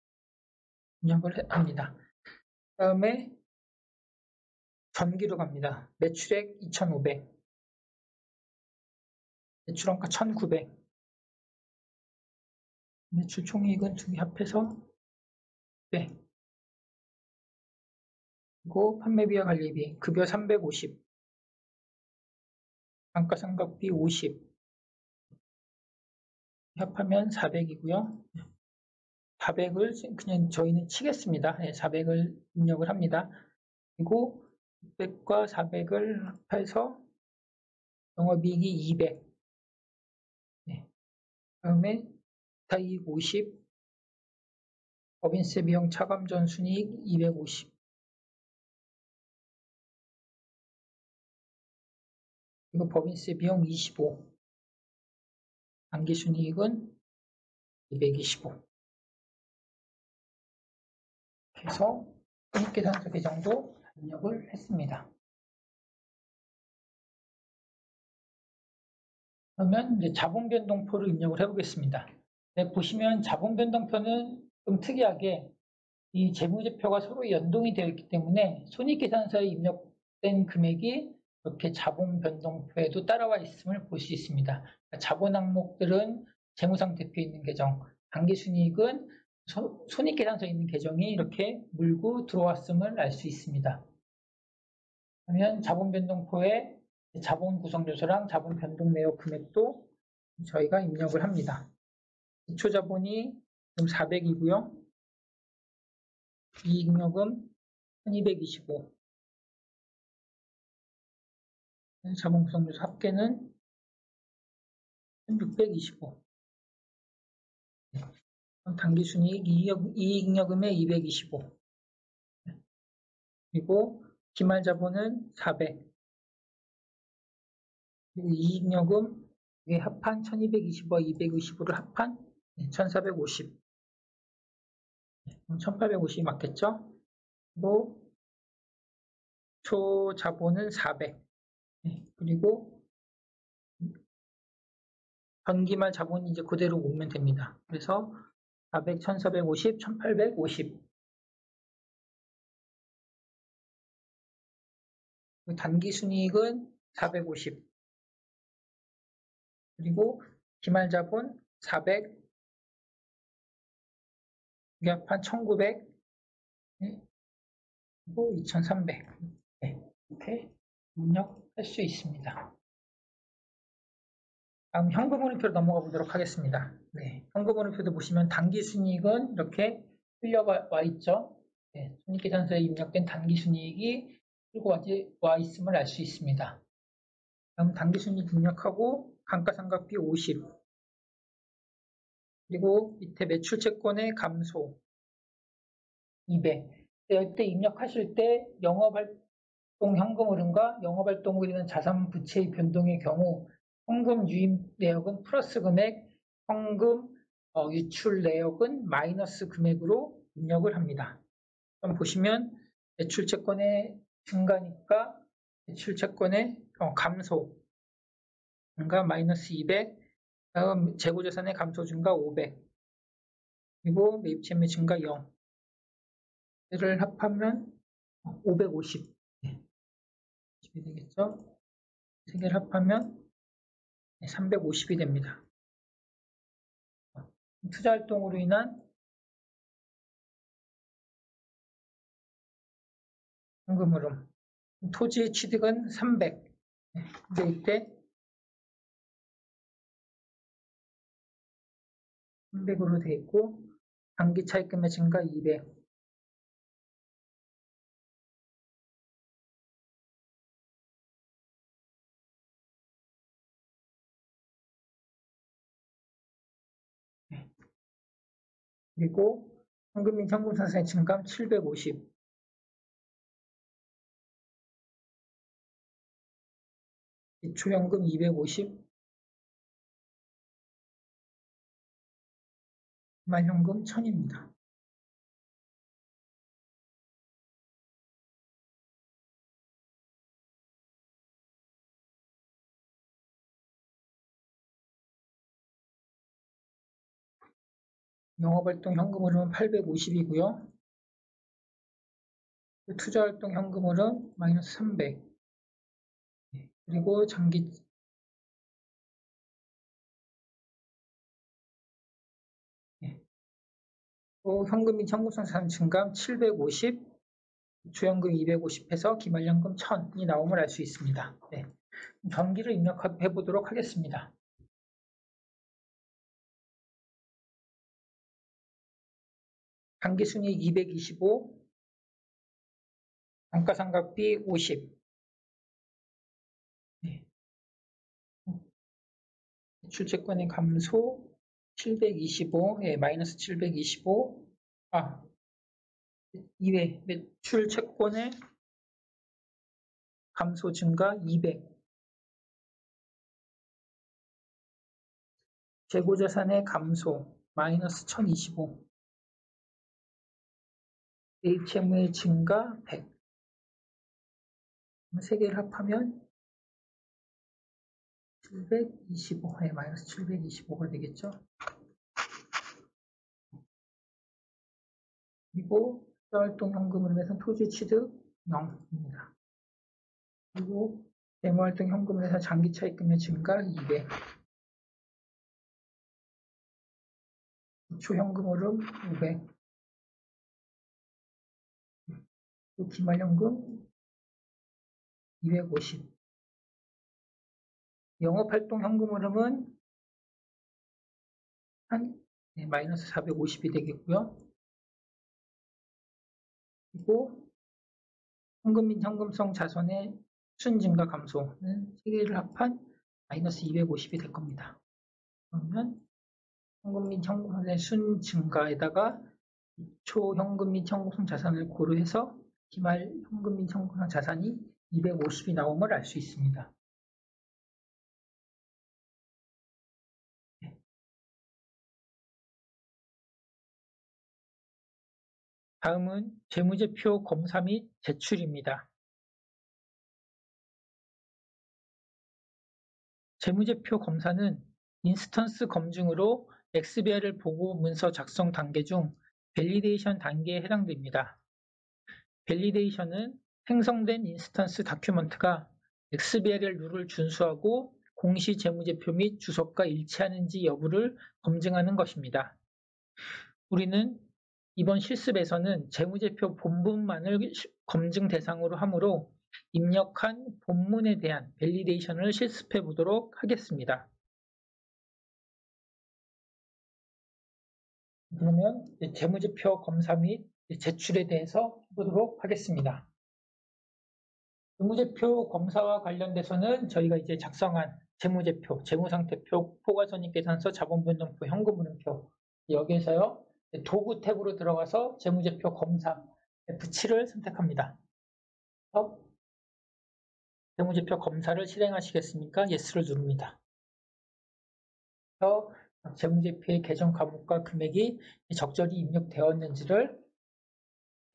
입력을 합니다. 다음에 전기로 갑니다. 매출액 2,500 매출원가 1,900 매출 총이익은 두 개 합해서 네. 그리고 판매비와 관리비 급여 350 감가상각비 50 합하면 400이고요. 400을 그냥 저희는 치겠습니다. 네, 400을 입력을 합니다. 그리고 600과 400을 합해서 영업이익이 200 네. 다음에 기타이익 50 법인세 비용 차감전 순이익 250 그리고 법인세 비용 25, 당기순이익은 225. 해서 손익계산서 계정도 입력을 했습니다. 그러면 이제 자본변동표를 입력을 해보겠습니다. 네, 보시면 자본변동표는 좀 특이하게 이 재무제표가 서로 연동이 되어 있기 때문에 손익계산서에 입력된 금액이 이렇게 자본변동표에도 따라와 있음을 볼 수 있습니다. 자본 항목들은 재무상태표에 있는 계정, 당기순이익은 손익계산서에 있는 계정이 이렇게 물고 들어왔음을 알 수 있습니다. 그러면 자본변동표에 자본 구성요소랑 자본 변동 내역 금액도 저희가 입력을 합니다. 기초자본이 400이고요. 이익잉여금 1225. 자본 구성요소 합계는 1625. 당기순이익 이익잉여금의 225. 그리고 기말자본은 400. 그리고 이익잉여금 이게 합한 1225와 225를 합한 1450. 1850이 맞겠죠? 그리고 초자본은 400. 그리고 전기말 자본이 이제 그대로 오면 됩니다. 그래서 400, 1450, 1850. 단기순이익은 450. 그리고 기말자본 400. 합한 1900. 그리고 2300. 이렇게 입력할 수 있습니다. 다음 현금흐름표로 넘어가 보도록 하겠습니다. 현금흐름표도 보시면 당기순이익은 이렇게 흘려와 있죠. 손익계산서에 입력된 당기순이익이 끌고 와 있음을 알 수 있습니다. 다음 당기순이익 입력하고 감가상각비 50. 그리고 밑에 매출채권의 감소 200. 이때 입력하실 때 영업활동 현금흐름과 영업활동으로 인한 자산 부채의 변동의 경우 현금 유입 내역은 플러스 금액, 현금 유출 내역은 마이너스 금액으로 입력을 합니다. 그럼 보시면 매출채권의 증가니까 매출채권의 감소 증가 마이너스 200, 다음 재고자산의 감소 증가 500, 그리고 매입채무 증가 0. 를 합하면 550. 이 되겠죠? 세 개를 합하면 350이 됩니다. 투자활동으로 인한 현금흐름. 토지의 취득은 300. 근데 이때 300으로 돼 있고 단기 차입금의 증가 200. 그리고 현금 및 현금상산의 증감 750. 기초연금 250. 기말현금 1000입니다. 영업활동 현금흐름은 850이고요. 투자활동 현금흐름 마이너스 300. 그리고 장기 또 현금 및 현금상산 증감 750, 주연금 250 해서 기말연금 1000이 나옴을 알 수 있습니다. 전기를 입력해 보도록 하겠습니다. 당기순이익 225, 감가상각비 50. 출제권의 감소 725, 마이너스 725. 2회 매출 채권의 감소 증가 200. 재고자산의 감소 마이너스 1025, HM의 증가 100. 세 개를 합하면 725, 마이너스 725가 되겠죠. 그리고 투자활동 현금흐름에서는 토지 취득 0입니다. 그리고 재무활동 현금흐름에서 장기 차입금의 증가 200, 기초 현금흐름 500, 또 기말현금 250. 영업활동 현금흐름은 마이너스 450이 되겠고요. 그리고 현금 및 현금성 자산의 순 증가 감소는 세 개를 합한 마이너스 250이 될 겁니다. 그러면 현금 및 현금의 순 증가에다가 초 현금 및 현금성 자산을 고려해서 기말 현금 및 현금성 자산이 250이 나옴을 알 수 있습니다. 다음은 재무제표 검사 및 제출입니다. 재무제표 검사는 인스턴스 검증으로 XBRL 보고 문서 작성 단계 중 밸리데이션 단계에 해당됩니다. 밸리데이션은 생성된 인스턴스 다큐먼트가 XBRL 룰을 준수하고 공시 재무제표 및 주석과 일치하는지 여부를 검증하는 것입니다. 우리는 이번 실습에서는 재무제표 본문만을 검증 대상으로 하므로 입력한 본문에 대한 밸리데이션을 실습해 보도록 하겠습니다. 그러면 재무제표 검사 및 제출에 대해서 해보도록 하겠습니다. 재무제표 검사와 관련돼서는 저희가 이제 작성한 재무제표, 재무상태표, 포괄손익계산서, 자본변동표, 현금흐름표 여기에서요 도구 탭으로 들어가서 재무제표 검사 F7을 선택합니다. 재무제표 검사를 실행하시겠습니까? Yes를 누릅니다. 재무제표의 계정 과목과 금액이 적절히 입력되었는지를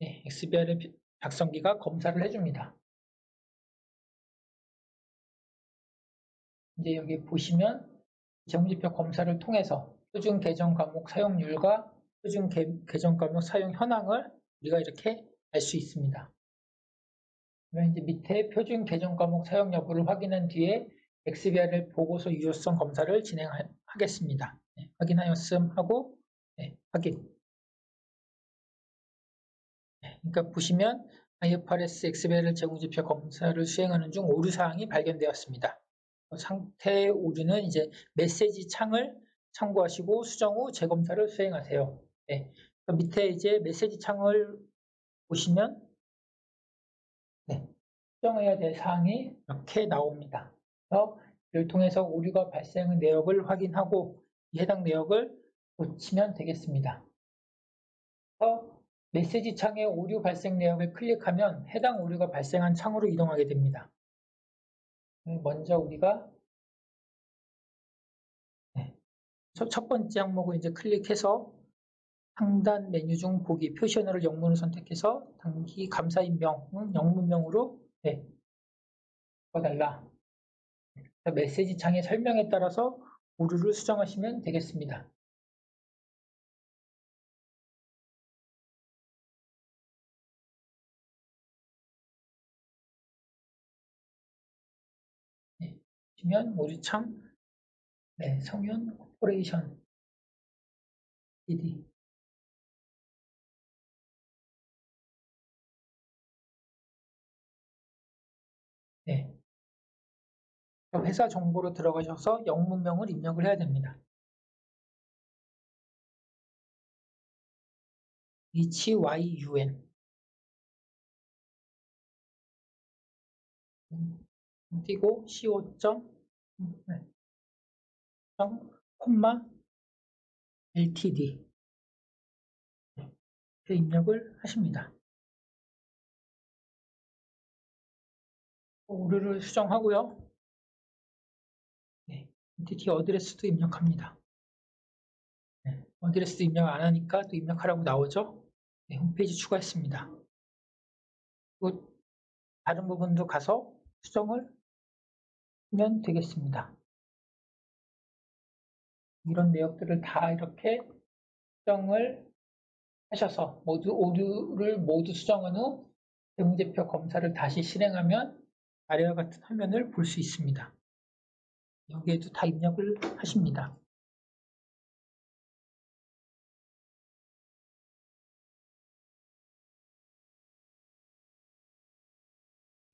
XBRL 작성기가 검사를 해줍니다. 이제 여기 보시면 재무제표 검사를 통해서 표준 계정 과목 사용률과 표준 계정 과목 사용 현황을 우리가 이렇게 알 수 있습니다. 그러면 이제 밑에 표준 계정 과목 사용 여부를 확인한 뒤에 XBRL 보고서 유효성 검사를 진행하겠습니다. 확인하였음 하고 확인. 그러니까 보시면 IFRS XBRL 재무제표 검사를 수행하는 중 오류사항이 발견되었습니다. 상태 오류는 이제 메시지 창을 참고하시고 수정 후 재검사를 수행하세요. 밑에 이제 메시지 창을 보시면 수정해야 될 사항이 이렇게 나옵니다. 그래서 이를 통해서 오류가 발생한 내역을 확인하고 해당 내역을 고치면 되겠습니다. 그래서 메시지 창에 오류 발생 내역을 클릭하면 해당 오류가 발생한 창으로 이동하게 됩니다. 먼저 우리가 첫 번째 항목을 이제 클릭해서 상단 메뉴 중 보기 표시 언어를 영문을 선택해서 단기 감사인명 영문명으로 바꿔달라. 메시지 창의 설명에 따라서 오류를 수정하시면 되겠습니다. 보시면 오류창 성현 코퍼레이션 DD 회사 정보로 들어가셔서 영문명을 입력을 해야 됩니다. HYUN 띄고 CO 콤마 LTD 입력을 하십니다. 오류를 수정하고요. 엔티티 어드레스도 입력합니다. 어드레스 입력 안 하니까 또 입력하라고 나오죠. 네, 홈페이지 추가했습니다. 그리고 다른 부분도 가서 수정을 하면 되겠습니다. 이런 내역들을 다 이렇게 수정을 하셔서 모두를 모두 수정한 후 재무제표 검사를 다시 실행하면 아래와 같은 화면을 볼 수 있습니다. 여기에도 다 입력을 하십니다.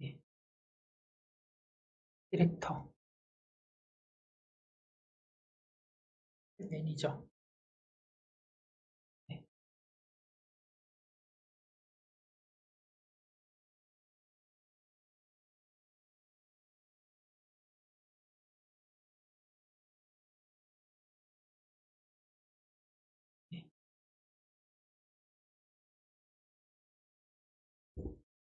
예. 디렉터, 매니저. 네. 네. 네.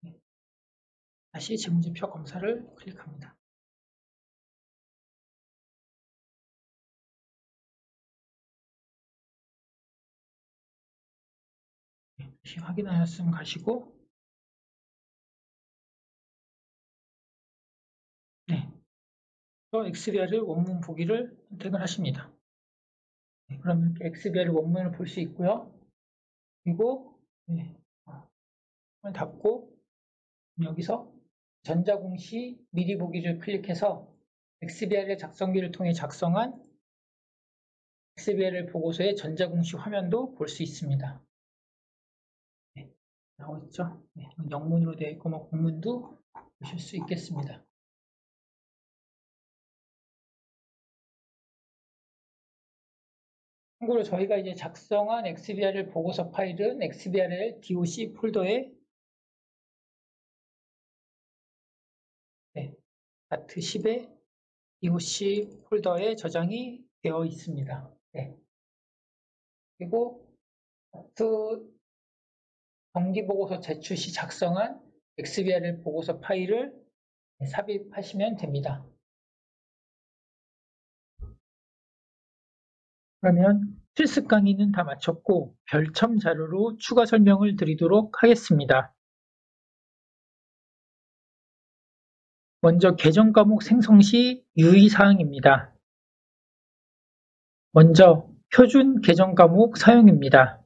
네. 다시 재무제표 검사를 클릭합니다. 네. 다시 확인하였으면 가시고, 네. 또 XBR을 원문 보기를 선택을 하십니다. 네. 그러면 XBR 원문을 볼 수 있고요. 그리고 네. 닫고 여기서 전자공시 미리 보기를 클릭해서 XBR의 작성기를 통해 작성한 XBR 보고서의 전자공시 화면도 볼 수 있습니다. 네, 나오죠? 네, 영문으로 되어 있고 공문도 보실 수 있겠습니다. 참고로 저희가 이제 작성한 XBRL 보고서 파일은 XBRL DOC 폴더에 다트 10의 DOC 폴더에 저장이 되어 있습니다. 네. 그리고 다트 정기보고서 제출 시 작성한 XBRL 보고서 파일을 삽입하시면 됩니다. 그러면 필습 강의는 다 마쳤고 별첨 자료로 추가 설명을 드리도록 하겠습니다. 먼저 계정 과목 생성 시 유의사항입니다. 먼저 표준 계정 과목 사용입니다.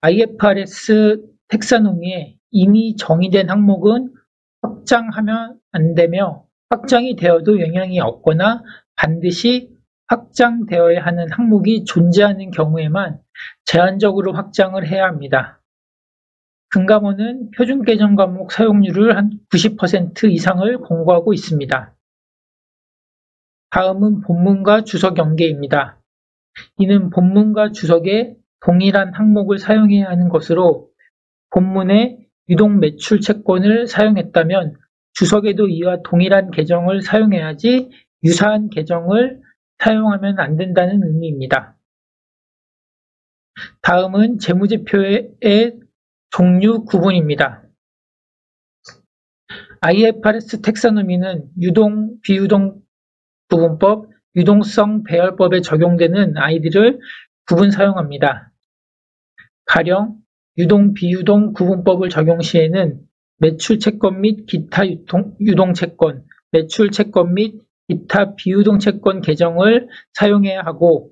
IFRS 텍사노미에 이미 정의된 항목은 확장하면 안 되며 확장이 되어도 영향이 없거나 반드시 확장되어야 하는 항목이 존재하는 경우에만 제한적으로 확장을 해야 합니다. 금감원은 표준 계정 과목 사용률을 한 90% 이상을 권고하고 있습니다. 다음은 본문과 주석 연계입니다. 이는 본문과 주석에 동일한 항목을 사용해야 하는 것으로 본문에 유동 매출 채권을 사용했다면 주석에도 이와 동일한 계정을 사용해야지 유사한 계정을 사용하면 안 된다는 의미입니다. 다음은 재무제표의 종류 구분입니다. IFRS 텍사노미는 유동, 비유동 구분법, 유동성 배열법에 적용되는 아이들을 구분 사용합니다. 가령 유동, 비유동 구분법을 적용 시에는 매출 채권 및 기타 유동 채권, 매출 채권 및 기타 비유동 채권 계정을 사용해야 하고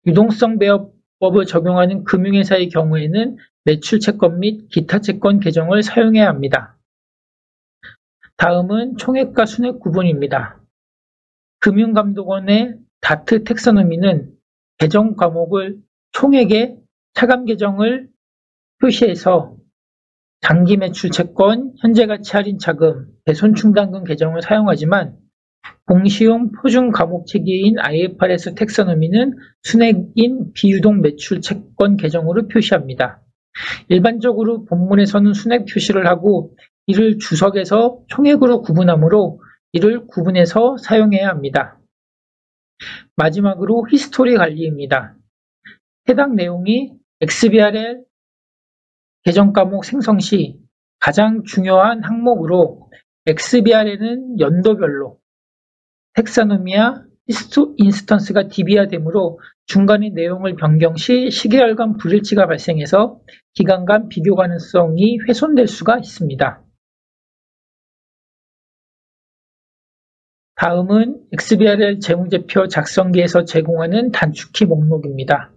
유동성 배열법을 적용하는 금융회사의 경우에는 매출 채권 및 기타 채권 계정을 사용해야 합니다. 다음은 총액과 순액 구분입니다. 금융감독원의 다트 텍사노미는 계정 과목을 총액의 차감 계정을 표시해서 장기 매출 채권, 현재 가치 할인 차금, 배손 충당금 계정을 사용하지만 공시용 표준 과목 체계인 IFRS 텍사노미는 순액인 비유동 매출 채권 계정으로 표시합니다. 일반적으로 본문에서는 순액 표시를 하고 이를 주석에서 총액으로 구분하므로 이를 구분해서 사용해야 합니다. 마지막으로 히스토리 관리입니다. 해당 내용이 XBRL 계정 과목 생성 시 가장 중요한 항목으로 XBR에는 연도별로 텍사노미와 인스턴스가 DB화되므로 중간의 내용을 변경 시 시계열간 불일치가 발생해서 기간 간 비교 가능성이 훼손될 수가 있습니다. 다음은 XBRL 재무제표 작성기에서 제공하는 단축키 목록입니다.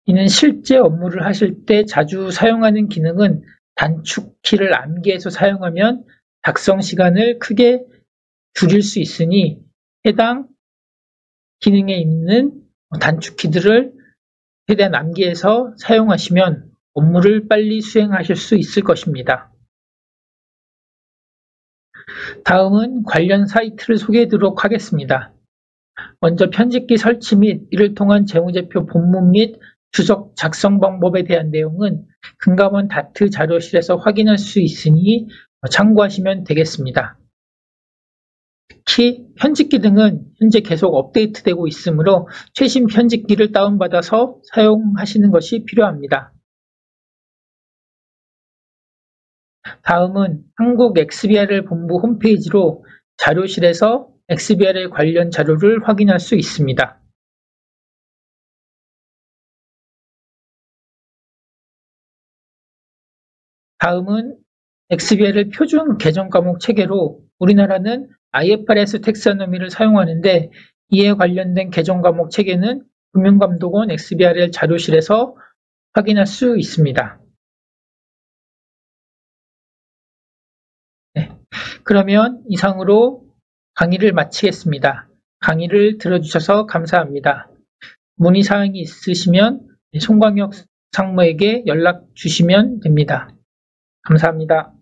이는 실제 업무를 하실 때 자주 사용하는 기능은 단축키를 암기해서 사용하면 작성 시간을 크게 줄일 수 있으니 해당 기능에 있는 단축키들을 최대한 암기해서 사용하시면 업무를 빨리 수행하실 수 있을 것입니다. 다음은 관련 사이트를 소개하도록 하겠습니다. 먼저 편집기 설치 및 이를 통한 재무제표 본문 및 주석 작성 방법에 대한 내용은 금감원 다트 자료실에서 확인할 수 있으니 참고하시면 되겠습니다. 특히 편집기 등은 현재 계속 업데이트되고 있으므로 최신 편집기를 다운받아서 사용하시는 것이 필요합니다. 다음은 한국 XBRL 본부 홈페이지로 자료실에서 XBRL 관련 자료를 확인할 수 있습니다. 다음은 XBRL 표준 계정 과목 체계로 우리나라는 IFRS 텍사노미를 사용하는데 이에 관련된 계정 과목 체계는 금융감독원 XBRL 자료실에서 확인할 수 있습니다. 네, 그러면 이상으로 강의를 마치겠습니다. 강의를 들어주셔서 감사합니다. 문의사항이 있으시면 송광혁 상무에게 연락 주시면 됩니다. 감사합니다.